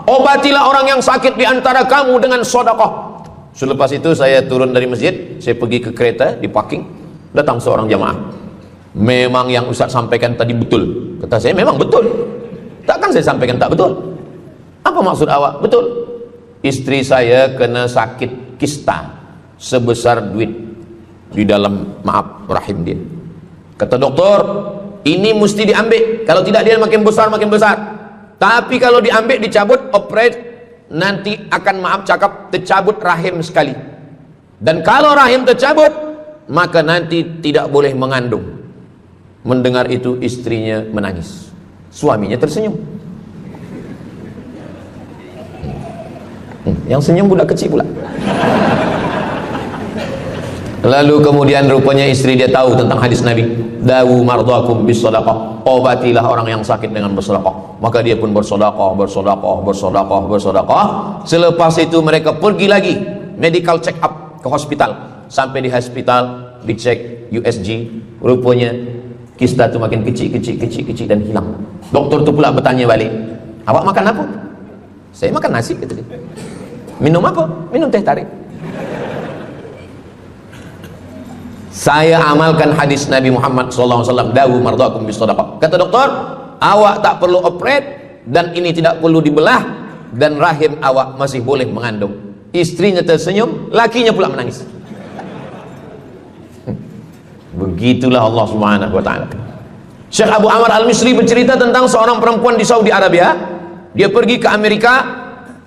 Obatilah orang yang sakit di antara kamu dengan sedekah. Selepas itu saya turun dari masjid, saya pergi ke kereta di parking. Datang seorang jamaah. Memang yang Ustaz sampaikan tadi betul. Kata saya, memang betul. Takkan saya sampaikan tak betul? Apa maksud awak? Betul. Istri saya kena sakit kista sebesar duit di dalam rahim dia. Kata doktor, ini mesti diambil, kalau tidak dia makin besar. Tapi kalau diambil, dicabut, operate, nanti akan tercabut rahim sekali. Dan kalau rahim tercabut, maka nanti tidak boleh mengandung. Mendengar itu istrinya menangis, suaminya tersenyum. Yang senyum budak kecil pula. Lalu kemudian rupanya istri dia tahu tentang hadis Nabi, dawu mardakum bis sadaqah. Obatilah orang yang sakit dengan bersedekah. Maka dia pun bersedekah. Selepas itu mereka pergi lagi medical check up ke hospital. Sampai di hospital dicek USG, rupanya kista itu makin kecil dan hilang. Doktor tu pula bertanya balik, awak makan apa? Saya makan nasi, gitu. Minum apa? Minum teh tarik. Saya amalkan hadis Nabi Muhammad SAW, dawu mardakum bis sadaqah. Kata doktor, awak tak perlu operate, dan ini tidak perlu dibelah, dan rahim awak masih boleh mengandung. Istrinya tersenyum, lakinya pula menangis. Begitulah Allah Subhanahu wa ta'ala. Syekh Abu Amr Al-Misri bercerita tentang seorang perempuan di Saudi Arabia. Dia pergi ke Amerika.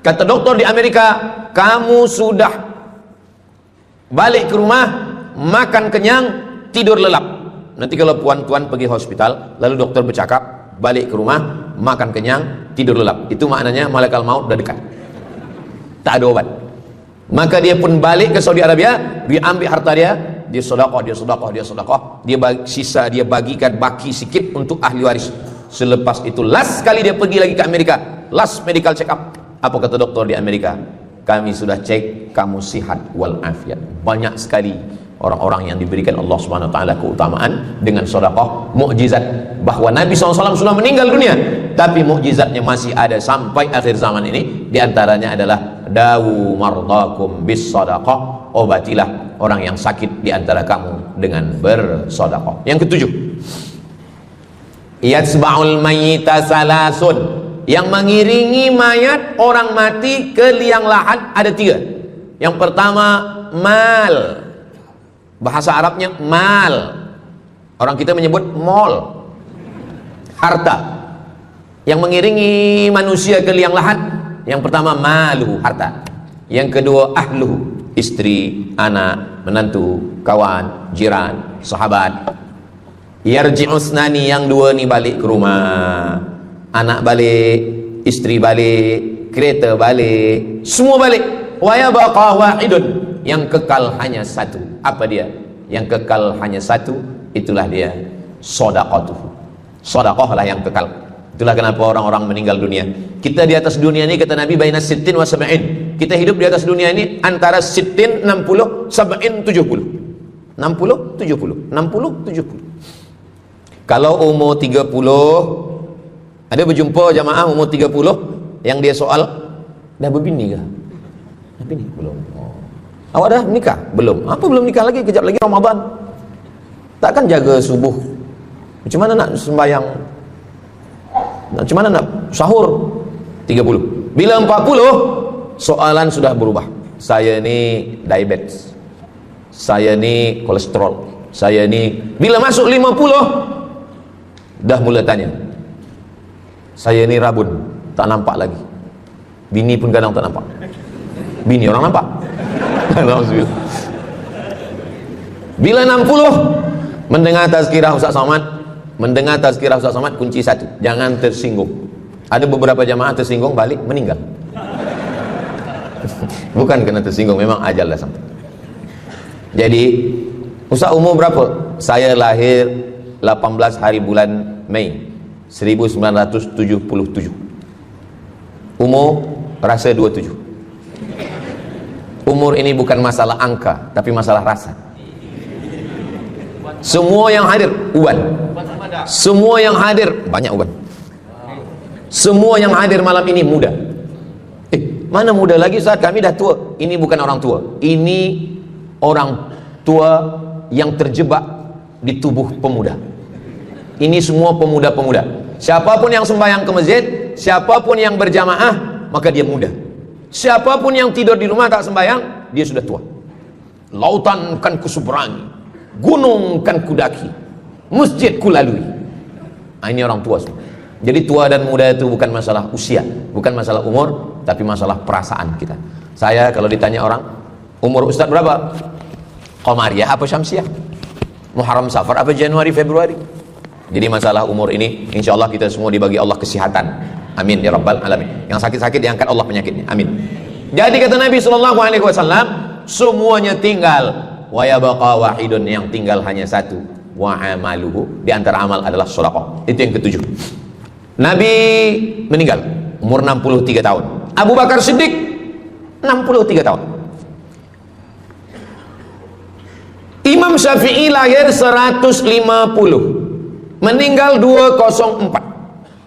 Kata doktor di Amerika, kamu sudah balik ke rumah, makan kenyang, tidur lelap. Nanti kalau puan-tuan pergi hospital, lalu dokter bercakap, balik ke rumah, makan kenyang, tidur lelap. Itu maknanya malaikat maut sudah dekat, tak ada obat. Maka dia pun balik ke Saudi Arabia, dia ambil harta dia sedekah, dia sisa dia bagikan baki sikit untuk ahli waris. Selepas itu last kali dia pergi lagi ke Amerika, last medical check up. Apa kata doktor di Amerika? Kami sudah cek, kamu sihat walafiat. Banyak sekali orang-orang yang diberikan Allah Subhanahu wa taala keutamaan dengan sedekah, mukjizat bahwa Nabi SAW sudah meninggal dunia, tapi mukjizatnya masih ada sampai akhir zaman ini. Di antaranya adalah dawu mardakum bis sadaqah. Obatilah orang yang sakit di antara kamu dengan bersedekah. Yang ketujuh, yatsba'ul mayyita salasun. Yang mengiringi mayat orang mati ke liang lahat ada 3. Yang pertama, mal. Bahasa Arabnya mal. Orang kita menyebut mall, harta. Yang mengiringi manusia ke liang lahat, yang pertama maluhu, harta. Yang kedua ahluhu, istri, anak, menantu, kawan, jiran, sahabat. Yarji'usnani, yang dua ni balik ke rumah, anak balik, istri balik, kereta balik, semua balik. Wa yabqa wahidun, yang kekal hanya satu. Apa dia? Yang kekal hanya satu, itulah dia sedekah. Sedekah lah yang kekal. Itulah kenapa orang-orang meninggal dunia. Kita di atas dunia ini, kata Nabi, baina sittin wa sab'in. Kita hidup di atas dunia ini antara sittin 60, sab'in 70. 60 70, 60 70. Kalau umur 30, ada berjumpa jamaah umur 30 yang dia soal, dah berbini ke? Dah bini? Belum. Oh. Awak dah menikah? Belum. Apa belum nikah lagi? Kejap lagi Ramadan. Takkan jaga subuh? Macam mana nak sembahyang? Macam mana nak sahur? 30. Bila 40, soalan sudah berubah. Saya ni diabetes, saya ni kolesterol, saya ni. Bila masuk 50, dah mula tanya, saya ni rabun, tak nampak lagi. Bini pun kadang tak nampak. Bini orang nampak. Bila 60, mendengar tazkirah Ustaz Somad, mendengar tazkirah Ustaz Somad, kunci satu, jangan tersinggung. Ada beberapa jamaah tersinggung, balik meninggal. Bukan kena tersinggung, memang ajal dah sampai. Jadi Ustaz umur berapa? Saya lahir 18 hari bulan Mei 1977. Umur rasa 27. Umur ini bukan masalah angka, tapi masalah rasa. Semua yang hadir uban, semua yang hadir banyak uban, semua yang hadir malam ini muda. Mana muda lagi Ustaz? Kami dah tua. Ini bukan orang tua, ini orang tua yang terjebak di tubuh pemuda. Ini semua pemuda-pemuda. Siapapun yang sembahyang ke masjid, siapapun yang berjamaah, maka dia muda. Siapapun yang tidur di rumah tak sembahyang, dia sudah tua. Lautan kan kuseberangi, gunung kan kudaki, masjid kulalui. Ini orang tua semua. Jadi tua dan muda itu bukan masalah usia, bukan masalah umur, tapi masalah perasaan kita. Saya kalau ditanya orang, umur Ustaz berapa? Qamariyah apa Syamsiah? Muharram Safar apa Januari Februari? Jadi masalah umur ini, insya Allah kita semua dibagi Allah kesihatan. Amin ya rabbal alamin. Yang sakit-sakit diangkat Allah penyakitnya. Amin. Jadi kata Nabi SAW, semuanya tinggal. Wa yabqa wahidun, yang tinggal hanya satu. Wa amaluhu, di antara amal adalah sedekah. Itu yang ketujuh. Nabi meninggal umur 63 tahun. Abu Bakar Siddiq 63 tahun. Imam Syafi'i lahir 150, meninggal 204.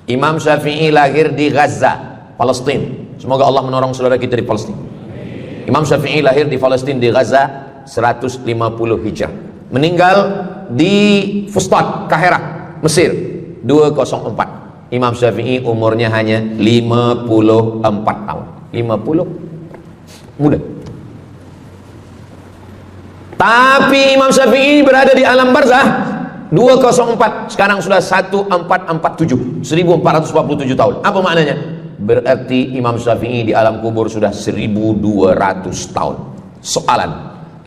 Imam Syafi'i lahir di Gaza, Palestina. Semoga Allah menolong saudara kita di Palestina. Imam Syafi'i lahir di Palestina, di Gaza 150 Hijrah. Meninggal di Fustat, Kahirah, Mesir 204. Imam Syafi'i umurnya hanya 54 tahun. 50, muda. Tapi Imam Syafi'i berada di alam barzah 204, sekarang sudah 1447, 1447 tahun. Apa maknanya? Berarti Imam Syafi'i di alam kubur sudah 1200 tahun. Soalan,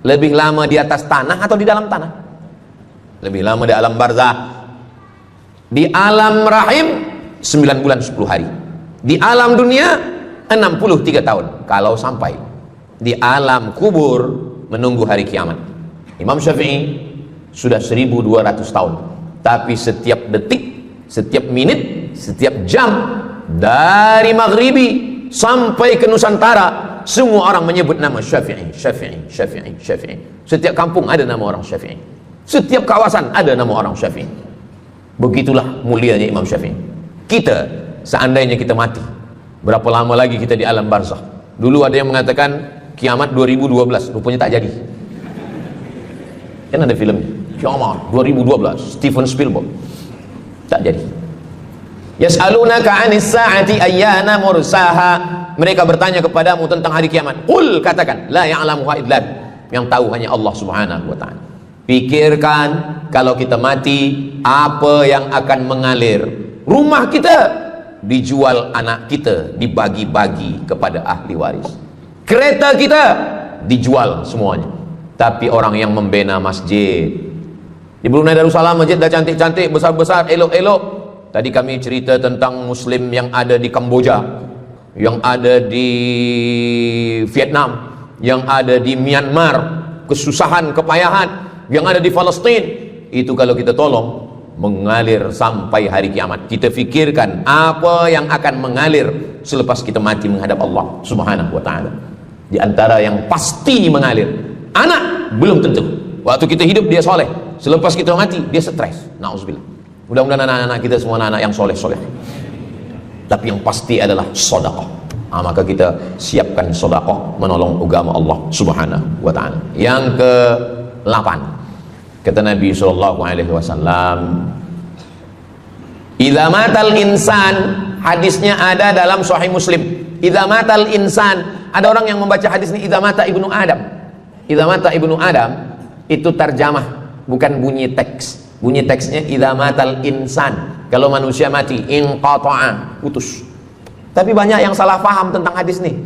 lebih lama di atas tanah atau di dalam tanah? Lebih lama di alam barzah. Di alam rahim 9 bulan 10 hari. Di alam dunia 63 tahun kalau sampai. Di alam kubur menunggu hari kiamat. Imam Syafi'i sudah 1200 tahun, tapi setiap detik, setiap menit, setiap jam, dari maghribi sampai ke Nusantara, semua orang menyebut nama Syafi'i, Syafi'i, Syafi'i, Syafi'i. Setiap kampung ada nama orang Syafi'i, setiap kawasan ada nama orang Syafi'i. Begitulah mulianya Imam Syafi'i. Kita, seandainya kita mati, berapa lama lagi kita di alam barzakh? Dulu ada yang mengatakan kiamat 2012, rupanya tak jadi. Kan ada filmnya, kiamat 2012, Steven Spielberg. Tak jadi. Yas'alunaka 'anis sa'ati ayyana mursaha. Mereka bertanya kepadamu tentang hari kiamat. Qul, katakan, la ya'lamuha illa, yang tahu hanya Allah Subhanahu wa ta'ala. Pikirkan, kalau kita mati, apa yang akan mengalir? Rumah kita dijual, anak kita dibagi-bagi kepada ahli waris. Kereta kita dijual semuanya. Tapi orang yang membina masjid, Di Brunei Darussalam masjid dah cantik-cantik, besar-besar, elok-elok. Tadi kami cerita tentang Muslim yang ada di Kamboja, yang ada di Vietnam, yang ada di Myanmar, kesusahan, kepayahan, yang ada di Palestin. Itu kalau kita tolong, mengalir sampai hari kiamat. Kita fikirkan apa yang akan mengalir selepas kita mati menghadap Allah Subhanahu wa ta'ala. Di antara yang pasti mengalir, anak belum tentu. Waktu kita hidup dia soleh, selepas kita mati dia stres. Na'udzubillah. Mudah-mudahan anak-anak kita semua anak-anak yang soleh-soleh. Tapi yang pasti adalah sedekah. Maka kita siapkan sedekah menolong agama Allah Subhanahu wa ta'ala. Yang ke-8, kata Nabi SAW, idza matal insan, hadisnya ada dalam Sahih Muslim. Idza matal insan, ada orang yang membaca hadis ini idza mata ibnu Adam. Idza mata ibnu Adam itu terjemah, bukan bunyi teks. Bunyi teksnya idza matal insan, kalau manusia mati, inqata'a, putus. Tapi banyak yang salah paham tentang hadis ini.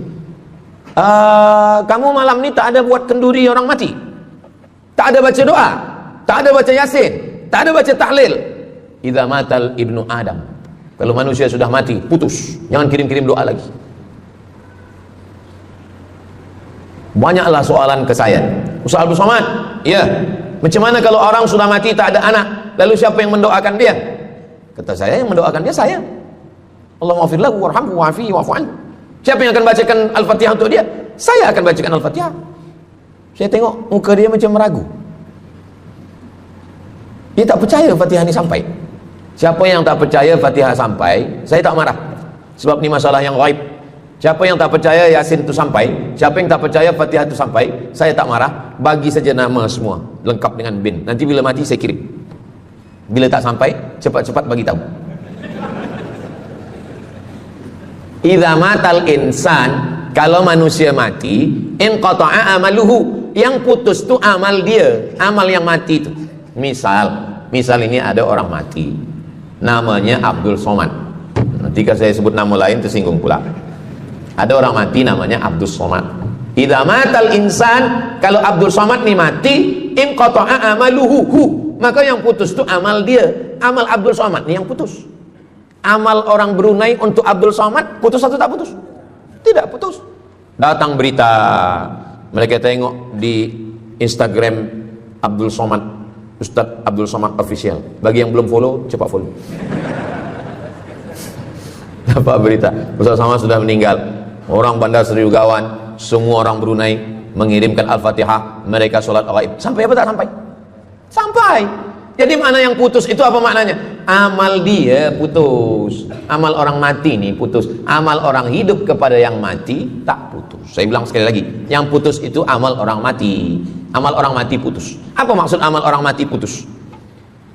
Kamu malam ini tak ada buat kenduri orang mati, tak ada baca doa, tak ada baca yasin, tak ada baca tahlil. Idza matal ibnu Adam, kalau manusia sudah mati, putus. Jangan kirim-kirim doa lagi. Banyaklah soalan ke saya, Ustaz Abdul Somad, ya, macam mana kalau orang sudah mati tak ada anak, lalu siapa yang mendoakan dia? Kata saya, yang mendoakan dia saya. Allahumma ighfir lahu warhamhu wa'afihi wa'fu anhu. Siapa yang akan bacakan Al-Fatihah untuk dia? Saya akan bacakan Al-Fatihah. Saya tengok muka dia macam meragu. Dia tak percaya Fatihah ini sampai. Siapa yang tak percaya Fatihah sampai, saya tak marah. Sebab ini masalah yang ghaib. Siapa yang tak percaya Yasin itu sampai, siapa yang tak percaya Fatihah itu sampai, saya tak marah. Bagi saja nama semua, lengkap dengan bin. Nanti bila mati saya kirim. Bila tak sampai, cepat-cepat bagi tahu. Idza matal insan, kalau manusia mati, inqata'a amaluhu, yang putus itu amal dia, amal yang mati itu. Misal ini ada orang mati, namanya Abdul Somad. Nanti kalau saya sebut nama lain tersinggung pula. Ada orang mati namanya Abdul Somad. Idza matal insan, kalau Abdul Somad ni mati, inqata'a amaluhu, maka yang putus itu amal dia, amal Abdul Somad ni yang putus. Amal orang Brunei untuk Abdul Somad putus atau tak putus? Tidak putus. Datang berita, mereka tengok di Instagram Abdul Somad, Ustadz Abdul Somad Official. Bagi yang belum follow, cepat follow. Dapat berita, Ustadz Somad sudah meninggal. Orang Bandar Seri Begawan, semua orang Brunei mengirimkan Al-Fatihah, mereka sholat ghaib. Sampai apa tak sampai? Sampai. Jadi mana yang putus itu apa maknanya? Amal dia putus, amal orang mati nih putus, amal orang hidup kepada yang mati tak putus. Saya bilang sekali lagi, yang putus itu amal orang mati. Amal orang mati putus. Apa maksud amal orang mati putus?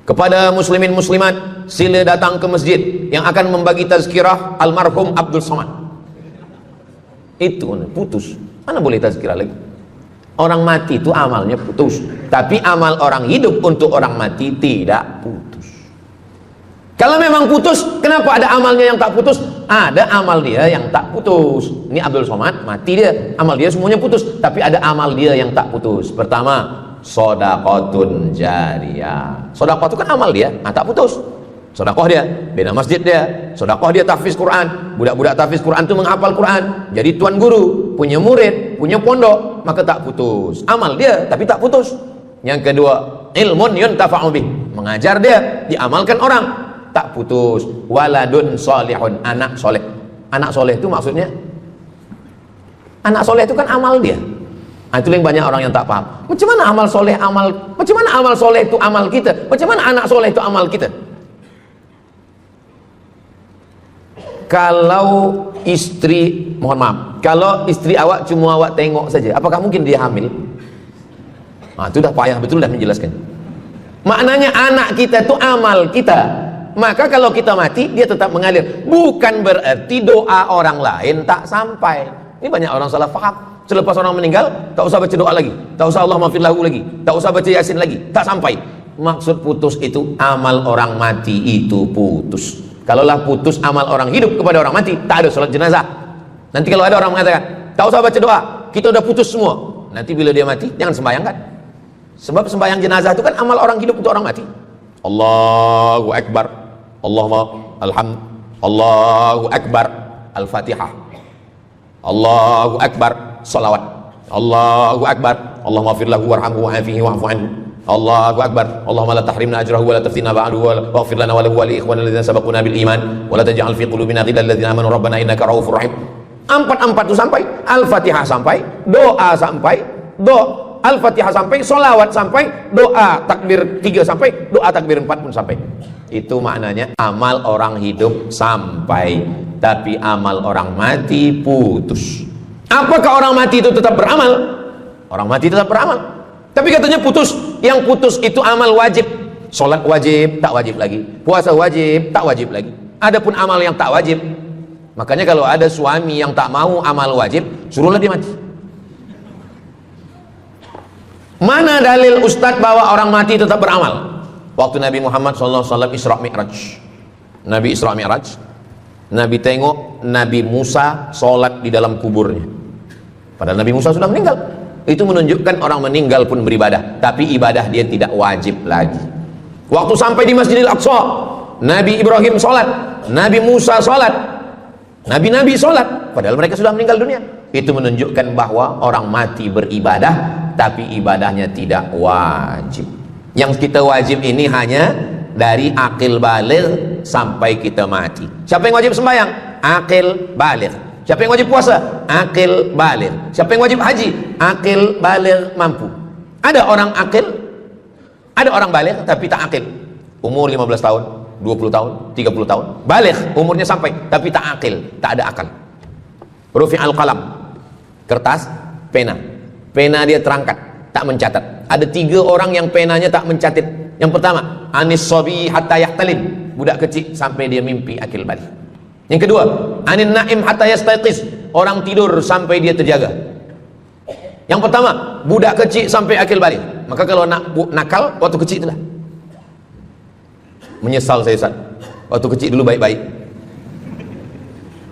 Kepada muslimin muslimat, sila datang ke masjid yang akan membagi tazkirah almarhum Abdul Somad. Itu putus. Mana boleh tazkirah lagi? Orang mati itu amalnya putus, tapi amal orang hidup untuk orang mati tidak putus. Kalau memang putus, kenapa ada amalnya yang tak putus? Ada amal dia yang tak putus. Ini Abdul Somad mati dia, amal dia semuanya putus, tapi ada amal dia yang tak putus. Pertama, shadaqatun jariyah. Shadaqah itu kan amal dia, tak putus. Sedekah dia, bina masjid dia, sedekah dia tahfiz Quran. Budak-budak tahfiz Quran itu menghafal Quran, jadi tuan guru, punya murid, punya pondok, maka tak putus. Amal dia tapi tak putus. Yang kedua, ilmun yuntafa'u bih, mengajar dia, diamalkan orang, tak putus. Waladun solihun, anak soleh. Anak soleh itu maksudnya, anak soleh itu kan amal dia. Itu yang banyak orang yang tak paham. Macam mana amal soleh macam mana amal soleh itu amal kita? Macam mana anak soleh itu amal kita? Kalau istri, mohon maaf, kalau istri awak cuma awak tengok saja, apakah mungkin dia hamil? Itu dah payah betul dah menjelaskan. Maknanya anak kita itu amal kita. Maka kalau kita mati, dia tetap mengalir. Bukan berarti doa orang lain tak sampai. Ini banyak orang salah faham. Selepas orang meninggal, tak usah baca doa lagi, tak usah Allahumma ighfir lahu lagi, tak usah baca Yasin lagi, tak sampai. Maksud putus itu amal orang mati itu putus. Kalaulah putus amal orang hidup kepada orang mati, tak ada sholat jenazah. Nanti kalau ada orang mengatakan, tak usah baca doa, kita udah putus semua. Nanti bila dia mati, jangan sembahyangkan. Sebab sembahyang jenazah itu kan amal orang hidup untuk orang mati. Allahu Akbar, Allahumma alhamd, Allahu Akbar, Al-Fatihah, Allahu Akbar, salawat, Allahu Akbar, Allahumma fir lahu warhamhu wa'afihi wa'fu anhu, Allahu Akbar, Allahumma la tahrimna ajrahu wa la taftina ba'du wa waghfir lana wa lahu wa li ikhwanina alladhina sabaquna bil iman wa la taj'al fi qulubina ghillan lil ladzina amanu rabbana innaka ra'ufur rahim. Empat itu sampai, Al-Fatihah sampai, doa sampai, Al-Fatihah sampai, solawat sampai, doa takbir 3 sampai, doa takbir 4 pun sampai. Itu maknanya amal orang hidup sampai, tapi amal orang mati putus. Apakah orang mati itu tetap beramal? Orang mati tetap beramal, tapi katanya putus. Yang putus itu amal wajib. Sholat wajib, tak wajib lagi. Puasa wajib, tak wajib lagi. Adapun amal yang tak wajib, makanya kalau ada suami yang tak mau amal wajib, suruhlah dia mati. Mana dalil Ustadz bahwa orang mati tetap beramal? Waktu Nabi Muhammad SAW Isra Mi'raj, Nabi Isra Mi'raj, Nabi tengok Nabi Musa sholat di dalam kuburnya, padahal Nabi Musa sudah meninggal. Itu menunjukkan orang meninggal pun beribadah, tapi ibadah dia tidak wajib lagi. Waktu sampai di Masjidil Aqsa, Nabi Ibrahim sholat, Nabi Musa sholat, Nabi-Nabi sholat, padahal mereka sudah meninggal dunia. Itu menunjukkan bahwa orang mati beribadah, tapi ibadahnya tidak wajib. Yang kita wajib ini hanya dari akil baligh sampai kita mati. Siapa yang wajib sembahyang? Akil baligh. Siapa yang wajib puasa? Akil baligh. Siapa yang wajib haji? Akil baligh mampu. Ada orang akil, ada orang baligh tapi tak akil. Umur 15 tahun, 20 tahun, 30 tahun, baligh, umurnya sampai, tapi tak akil, tak ada akal. Rufi'al qalam, kertas, pena dia terangkat, tak mencatat. Ada 3 orang yang penanya tak mencatat. Yang pertama, anis sobi hatta yahtalim, budak kecil sampai dia mimpi akil balik. Yang kedua, anin naim hatta yastayqiz, orang tidur sampai dia terjaga. Yang pertama, budak kecil sampai akil balik. Maka kalau nak nakal waktu kecil itulah. Menyesal saya Ustaz, waktu kecil dulu baik-baik.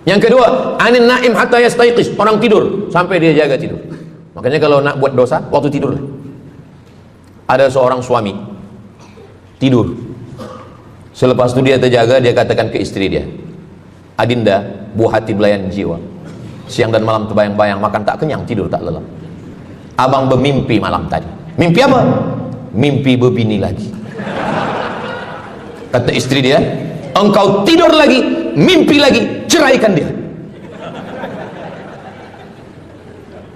Yang kedua, anin naim hatta yastayqiz, orang tidur sampai dia jaga tidur. Makanya kalau nak buat dosa, waktu tidur. Ada seorang suami tidur, selepas itu dia terjaga, dia katakan ke istri dia, Adinda, buah hati belayan jiwa, siang dan malam terbayang-bayang, makan tak kenyang, tidur tak lelap. Abang bermimpi malam tadi. Mimpi apa? Mimpi berbini lagi. Kata istri dia, engkau tidur lagi, mimpi lagi, ceraikan dia.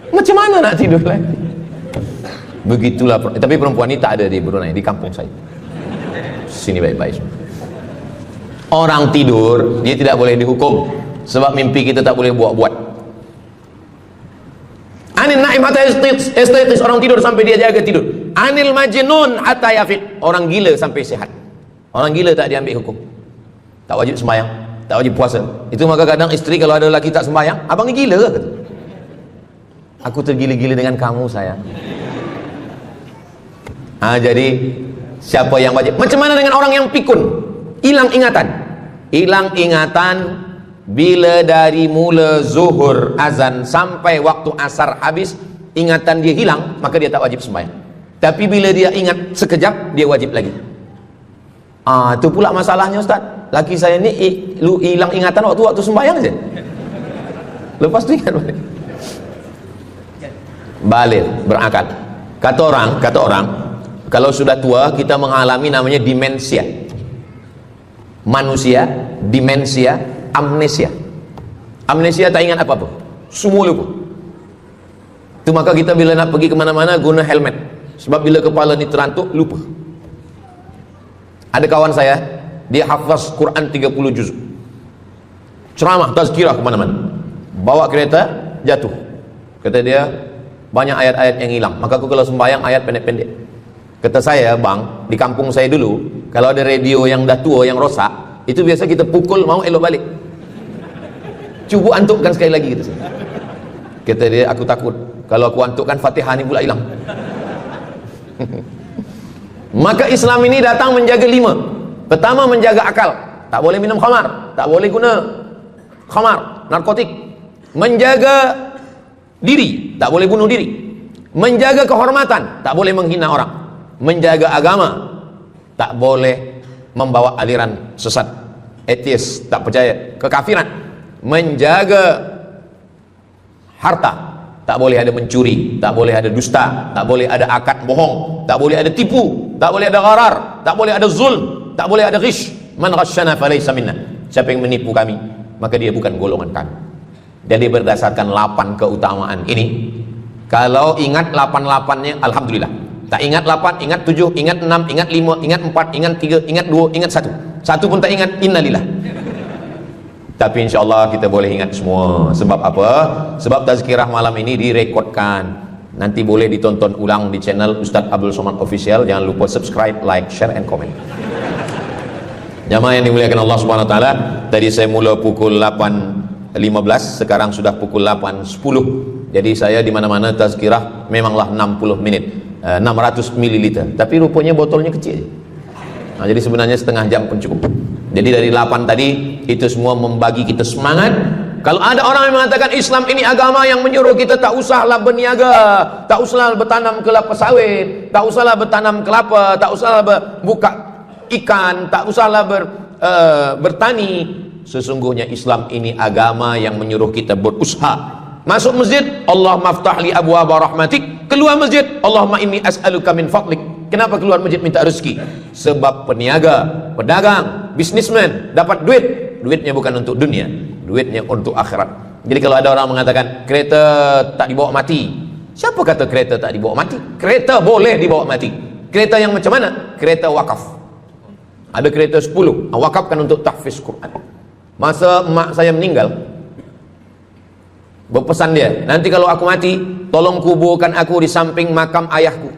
Macam mana nak tidur lagi? Begitulah. Tapi perempuan ini tak ada di Brunei, di kampung saya. Sini baik-baik. Orang tidur, dia tidak boleh dihukum, sebab mimpi kita tak boleh buat-buat. Anil naim hatta yastayqiz, orang tidur sampai dia jaga tidur. Anil majnun hatta yafiq, orang gila sampai sehat. Orang gila tak diambil hukum, tak wajib sembahyang, tak wajib puasa. Itu maka kadang istri kalau ada lelaki tak sembahyang, abang ni gila ke? Kata, aku tergila-gila dengan kamu sayang. Jadi siapa yang wajib? Macam mana dengan orang yang pikun, hilang ingatan? Hilang ingatan bila dari mula zuhur azan sampai waktu asar habis, ingatan dia hilang, maka dia tak wajib sembahyang. Tapi bila dia ingat sekejap, dia wajib lagi. Itu pula masalahnya Ustaz. Laki saya ni hilang ingatan waktu sembahyang saja. Lepas tu ingat balik. Balik, berakal. Kata orang, kalau sudah tua kita mengalami namanya demensia. Manusia, demensia, amnesia. Amnesia tak ingat apa-apa, semua lupa. Itu maka kita bila nak pergi kemana-mana guna helmet, sebab bila kepala ni terantuk, lupa. Ada kawan saya, dia hafaz Quran 30 juz, ceramah, tazkirah kemana-mana, bawa kereta, jatuh. Kata dia, banyak ayat-ayat yang hilang. Maka aku kalau sembahyang ayat pendek-pendek. Kata saya, bang, di kampung saya dulu, kalau ada radio yang dah tua, yang rosak, itu biasa kita pukul, mau elok balik. Cuba antukkan sekali lagi, kata saya. Kata dia, aku takut kalau aku antukkan Fatihah ni pula hilang. Maka Islam ini datang menjaga 5. Pertama, menjaga akal, tak boleh minum khamar, tak boleh guna khamar, narkotik. Menjaga diri, tak boleh bunuh diri. Menjaga kehormatan, tak boleh menghina orang. Menjaga agama, tak boleh membawa aliran sesat, ateis, tak percaya, kekafiran. Menjaga harta, tak boleh ada mencuri, tak boleh ada dusta, tak boleh ada akad bohong, tak boleh ada tipu, tak boleh ada gharar, tak boleh ada zulm, tak boleh ada ghish. Man ghasyana falaysa minna. Siapa yang menipu kami, maka dia bukan golongan kami. Jadi berdasarkan 8 keutamaan ini, kalau ingat 8-8-nya alhamdulillah. Tak ingat 8, ingat 7, ingat 6, ingat 5, ingat 4, ingat 3, ingat 2, ingat 1. Satu pun tak ingat, innalillah. Tapi insyaAllah kita boleh ingat semua. Sebab apa? Sebab tazkirah malam ini direkodkan. Nanti boleh ditonton ulang di channel Ustaz Abdul Somad Official. Jangan lupa subscribe, like, share, and comment. Jamaah yang dimuliakan Allah Subhanahu Wa Taala, tadi saya mula pukul 8.15, sekarang sudah pukul 8.10. Jadi saya di mana-mana tazkirah memanglah 60 menit, 600 ml. Tapi rupanya botolnya kecil. Nah, jadi sebenarnya setengah jam pun cukup. Jadi dari 8 tadi itu semua membagi kita semangat. Kalau ada orang yang mengatakan Islam ini agama yang menyuruh kita tak usahlah berniaga, tak usahlah bertanam kelapa sawit, tak usahlah bertanam kelapa, tak usahlah buka ikan, tak usahlah bertani. Sesungguhnya Islam ini agama yang menyuruh kita berusaha. Masuk masjid, Allah maftah li abwaaba rahmatik. Keluar masjid, Allahumma inni as'aluka min fadlik. Kenapa keluar masjid minta rezeki? Sebab peniaga, pedagang, bisnismen dapat duit. Duitnya bukan untuk dunia, duitnya untuk akhirat. Jadi kalau ada orang mengatakan kereta tak dibawa mati, siapa kata kereta tak dibawa mati? Kereta boleh dibawa mati. Kereta yang macam mana? Kereta wakaf. Ada kereta 10, wakafkan untuk tahfiz Quran. Masa emak saya meninggal, berpesan dia, nanti kalau aku mati, tolong kuburkan aku di samping makam ayahku.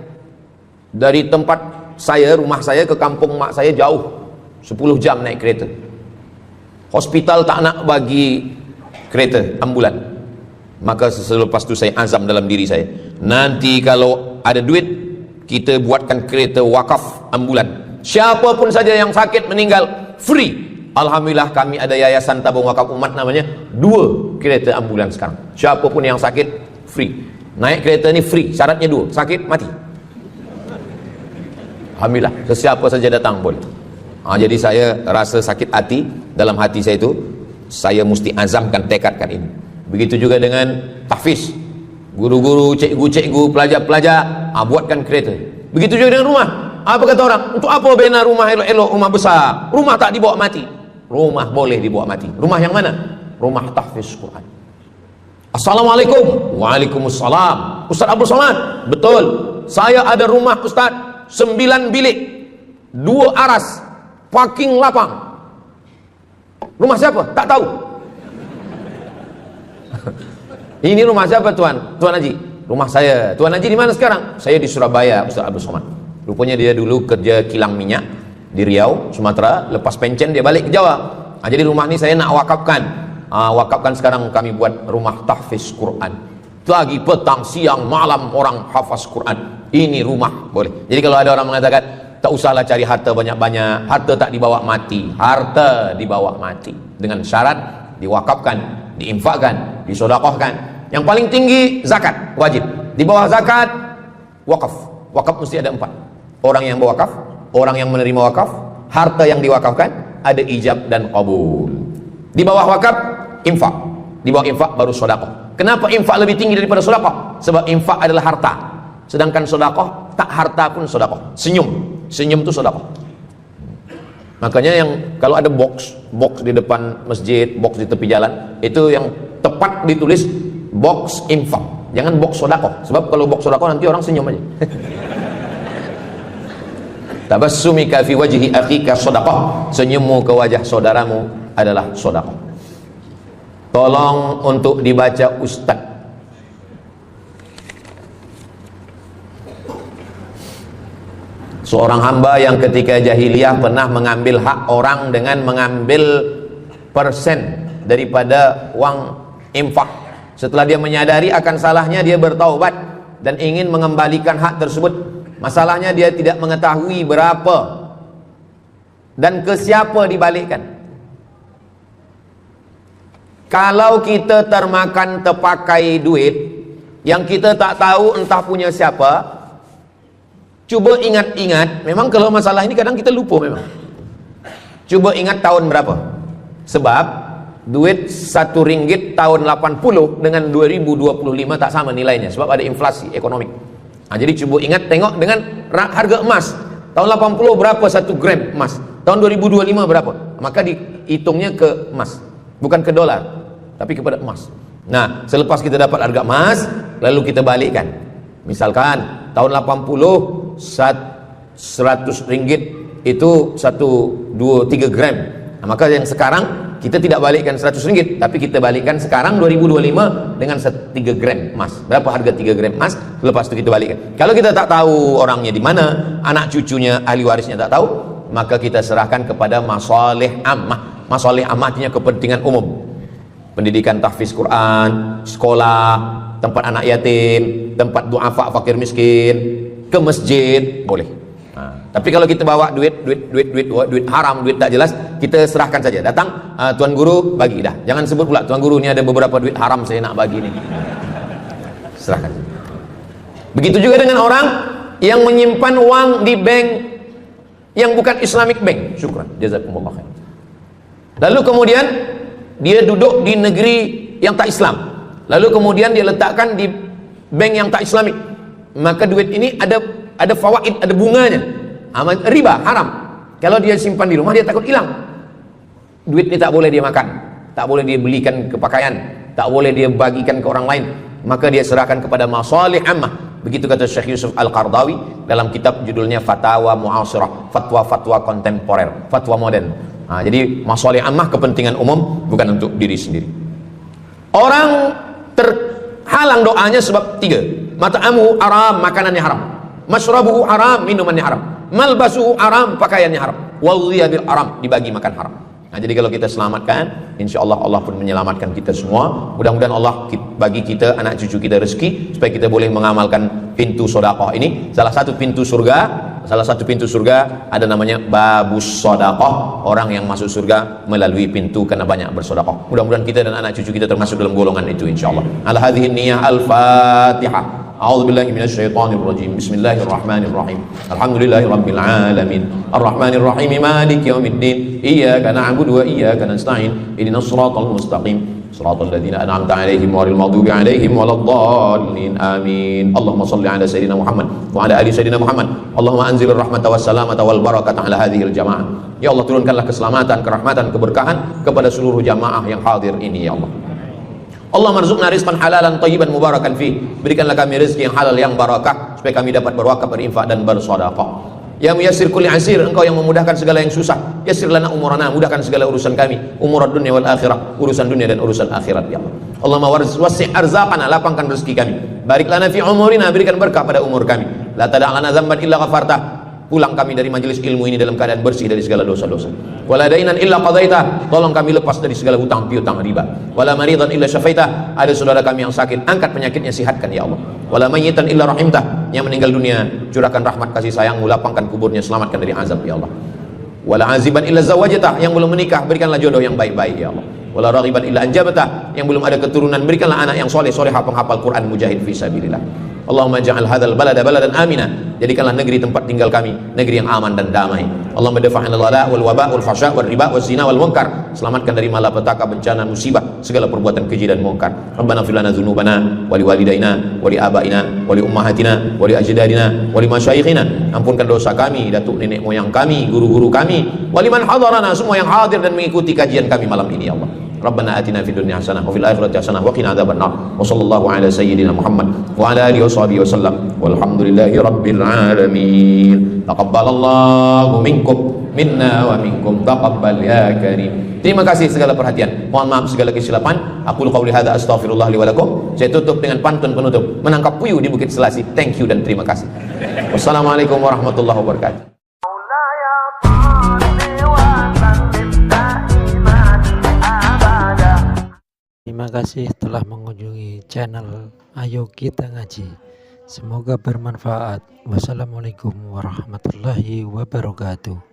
Dari tempat saya, rumah saya ke kampung mak saya jauh, 10 jam naik kereta. Hospital tak nak bagi kereta ambulan. Maka selepas itu saya azam dalam diri saya, nanti kalau ada duit, kita buatkan kereta wakaf ambulan. Siapapun saja yang sakit meninggal, free. Alhamdulillah kami ada yayasan tabung wakaf umat namanya, 2 kereta ambulan sekarang. Siapapun yang sakit, free. Naik kereta ni free, syaratnya 2, sakit mati. Alhamdulillah, sesiapa saja datang boleh. Jadi saya rasa sakit hati, dalam hati saya itu, saya mesti azamkan, tekadkan ini. Begitu juga dengan tahfiz. Guru-guru, cikgu-cikgu, pelajar-pelajar, buatkan kereta. Begitu juga dengan rumah. Apa kata orang? Untuk apa bina rumah elok-elok, rumah besar? Rumah tak dibawa mati. Rumah boleh dibawa mati. Rumah yang mana? Rumah tahfiz Quran. Assalamualaikum. Waalaikumsalam. Ustaz Abdul Somad. Betul. Saya ada rumah Ustaz, 9 bilik, 2 aras, parking lapang. Rumah siapa? Tak tahu. Ini rumah siapa Tuan? Tuan Haji. Rumah saya. Tuan Haji di mana sekarang? Saya di Surabaya, Ustaz Abdul Somad. Rupanya dia dulu kerja kilang minyak di Riau, Sumatera. Lepas pencen dia balik ke Jawa. Jadi rumah ini saya nak wakafkan. Wakafkan sekarang kami buat rumah tahfiz Quran. Pagi, petang, siang, malam orang hafaz Quran. Ini rumah boleh. Jadi kalau ada orang mengatakan tak usahlah cari harta banyak-banyak, harta tak dibawa mati. Harta dibawa mati dengan syarat diwakafkan, diinfakkan, disedekahkan. Yang paling tinggi zakat wajib. Di bawah zakat wakaf. Wakaf mesti ada 4. Orang yang berwakaf, orang yang menerima wakaf, harta yang diwakafkan, ada ijab dan qabul. Di bawah wakaf infak. Di bawah infak baru sedekah. Kenapa infak lebih tinggi daripada sedekah? Sebab infak adalah harta. Sedangkan sedekah, tak harta pun sedekah. Senyum itu sedekah. Makanya yang kalau ada box di depan masjid, box di tepi jalan, itu yang tepat ditulis box infak. Jangan box sedekah. Sebab kalau box sedekah nanti orang senyum aja. Tabassumika fi wajhi akhika sedekah. Senyummu ke wajah saudaramu adalah sedekah. Tolong untuk dibaca Ustaz. Seorang hamba yang ketika jahiliyah pernah mengambil hak orang dengan mengambil persen daripada uang infak. Setelah dia menyadari akan salahnya, dia bertaubat dan ingin mengembalikan hak tersebut. Masalahnya dia tidak mengetahui berapa dan ke siapa dibalikkan. Kalau kita termakan terpakai duit, Yang kita tak tahu entah punya siapa. Coba ingat-ingat, memang kalau masalah ini kadang kita lupa memang. Coba ingat tahun berapa? Sebab duit RM1 tahun 80 dengan 2025 tak sama nilainya, sebab ada inflasi ekonomi. Jadi coba ingat, tengok dengan harga emas. Tahun 80 berapa 1 gram emas? Tahun 2025 berapa? Maka dihitungnya ke emas, bukan ke dolar, tapi kepada emas. Nah, selepas kita dapat harga emas, lalu kita balikkan. Misalkan tahun 80 100 ringgit itu 1, 2, 3 gram. Nah, maka yang sekarang kita tidak balikkan 100 ringgit, tapi kita balikkan sekarang 2025 dengan 3 gram emas. Berapa harga 3 gram emas? Lepas itu kita balikkan. Kalau kita tak tahu orangnya di mana, anak cucunya, ahli warisnya tak tahu, maka kita serahkan kepada masalih ammah. Masalih ammah artinya kepentingan umum. Pendidikan tahfiz Quran, sekolah, tempat anak yatim, tempat duafa fakir miskin, ke masjid, boleh. Tapi kalau kita bawa duit haram, duit tak jelas, kita serahkan saja. Datang, tuan guru bagi dah. Jangan sebut pula, tuan guru ini ada beberapa duit haram saya nak bagi ini. Serahkan. Begitu juga dengan orang yang menyimpan uang di bank yang bukan Islamic bank. Syukran, jazakumullah khair. Lalu kemudian dia duduk di negeri yang tak Islam. Lalu kemudian dia letakkan di bank yang tak Islamik. Maka duit ini ada fawaid, ada bunganya. Riba, haram. Kalau dia simpan di rumah, dia takut hilang. Duit ini tak boleh dia makan, tak boleh dia belikan ke pakaian, tak boleh dia bagikan ke orang lain. Maka dia serahkan kepada masalih ammah. Begitu kata Syekh Yusuf Al-Qardawi dalam kitab judulnya Fatawa Mu'asirah, fatwa-fatwa kontemporer, fatwa modern. Jadi masalih ammah, kepentingan umum, bukan untuk diri sendiri. Orang terhalang doanya sebab 3. Mat'amuhu haram, makanannya haram. Masyrabuhu haram, minumannya haram. Malbasuhu haram, pakaiannya haram. Wadhiya bil haram, dibagi makan haram. Jadi kalau kita selamatkan, insyaallah Allah pun menyelamatkan kita semua. Mudah-mudahan Allah bagi kita, anak cucu kita rezeki, supaya kita boleh mengamalkan pintu sedekah ini. Salah satu pintu surga ada namanya babus sedekah. Orang yang masuk surga melalui pintu karena banyak bersedekah. Mudah-mudahan kita dan anak cucu kita termasuk dalam golongan itu insyaallah. Ala hadhihi niyyah al-Fatihah. A'udzu billahi minasy syaithanir rajim. Bismillahirrahmanirrahim. Alhamdulillahirabbil alamin. Arrahmanir rahim. Maliki yaumiddin. Iyyaka na'budu wa iyyaka nasta'in. Ihdinas shiratal mustaqim. Shiratal ladzina an'amta 'alaihim ghairil maghdubi 'alaihim waladdallin. Amin. Allahumma shalli 'ala sayyidina Muhammad wa 'ala ali sayyidina Muhammad. Allahumma anzilir rahmata was salamata wal barakata 'ala hadhil jamaah. Ya Allah, turunkanlah keselamatan, kerahmatan, keberkahan kepada seluruh jamaah yang hadir ini ya Allah. Allah marzuqna rizqan halalan thayyiban mubarakan fi. Berikanlah kami rezeki yang halal yang barakah supaya kami dapat berwakaf, berinfak dan bersedekah. Ya muyassir kulli asir, engkau yang memudahkan segala yang susah. Yassir lana umurana, mudahkan segala urusan kami. Umurad dunya wal akhirah, urusan dunia dan urusan akhirat ya Allah. Allahumma wasi' arzaqana, lapangkan rezeki kami. Barik lana fi umurina, berikan berkah pada umur kami. La tada' lana dzamban illa ghafartah. Pulang kami dari majelis ilmu ini dalam keadaan bersih dari segala dosa-dosa. Wala dainan illa qadaita, tolong kami lepas dari segala hutang piutang riba. Wala maridan illa syafaita, ada saudara kami yang sakit, angkat penyakitnya, sihatkan ya Allah. Wala mayyitan illa rahimtah, yang meninggal dunia, curahkan rahmat kasih sayangmu, lapangkan kuburnya, selamatkan dari azab ya Allah. Wala aziban illa zawajatah, yang belum menikah, berikanlah jodoh yang baik-baik ya Allah. Wala raghiban illa anjabatah, yang belum ada keturunan, berikanlah anak yang soleh, solehah, penghafal Quran, mujahid fi sabilillah. Allahumma ja'al hadzal balada baladan amina, jadikanlah negeri tempat tinggal kami negeri yang aman dan damai. Allahumma dafa'na al-ghala wal waba wal fahsya wal riba wal zina wal munkar, selamatkan dari malapetaka, bencana, musibah, segala perbuatan keji dan munkar. Rabbana fir lana dzunubana wa li walidaina wa li abaina wa li ummahatina wa li ajdadina wa li masyayikhina, ampunkan dosa kami, datuk nenek moyang kami, guru-guru kami, wa liman hadarana, semua yang hadir dan mengikuti kajian kami malam ini ya Allah. Rabbana atina fid dunya hasanah wa fil akhirati hasanah wa qina adzabannar. Wa sallallahu ala sayyidina Muhammad wa ala alihi washabihi wasallam. Walhamdulillahi rabbil alamin. Taqabbalallahu minkum minna wa minkum taqabbal ya karim. Terima kasih segala perhatian. Mohon maaf segala kesilapan. Aku qauli hadza astaghfirullah li wa lakum. Saya tutup dengan pantun penutup. Menangkap puyuh di Bukit Selasi. Thank you dan terima kasih. Wassalamualaikum warahmatullahi wabarakatuh. Terima kasih telah mengunjungi channel Ayo Kita Ngaji. Semoga bermanfaat. Wassalamualaikum warahmatullahi wabarakatuh.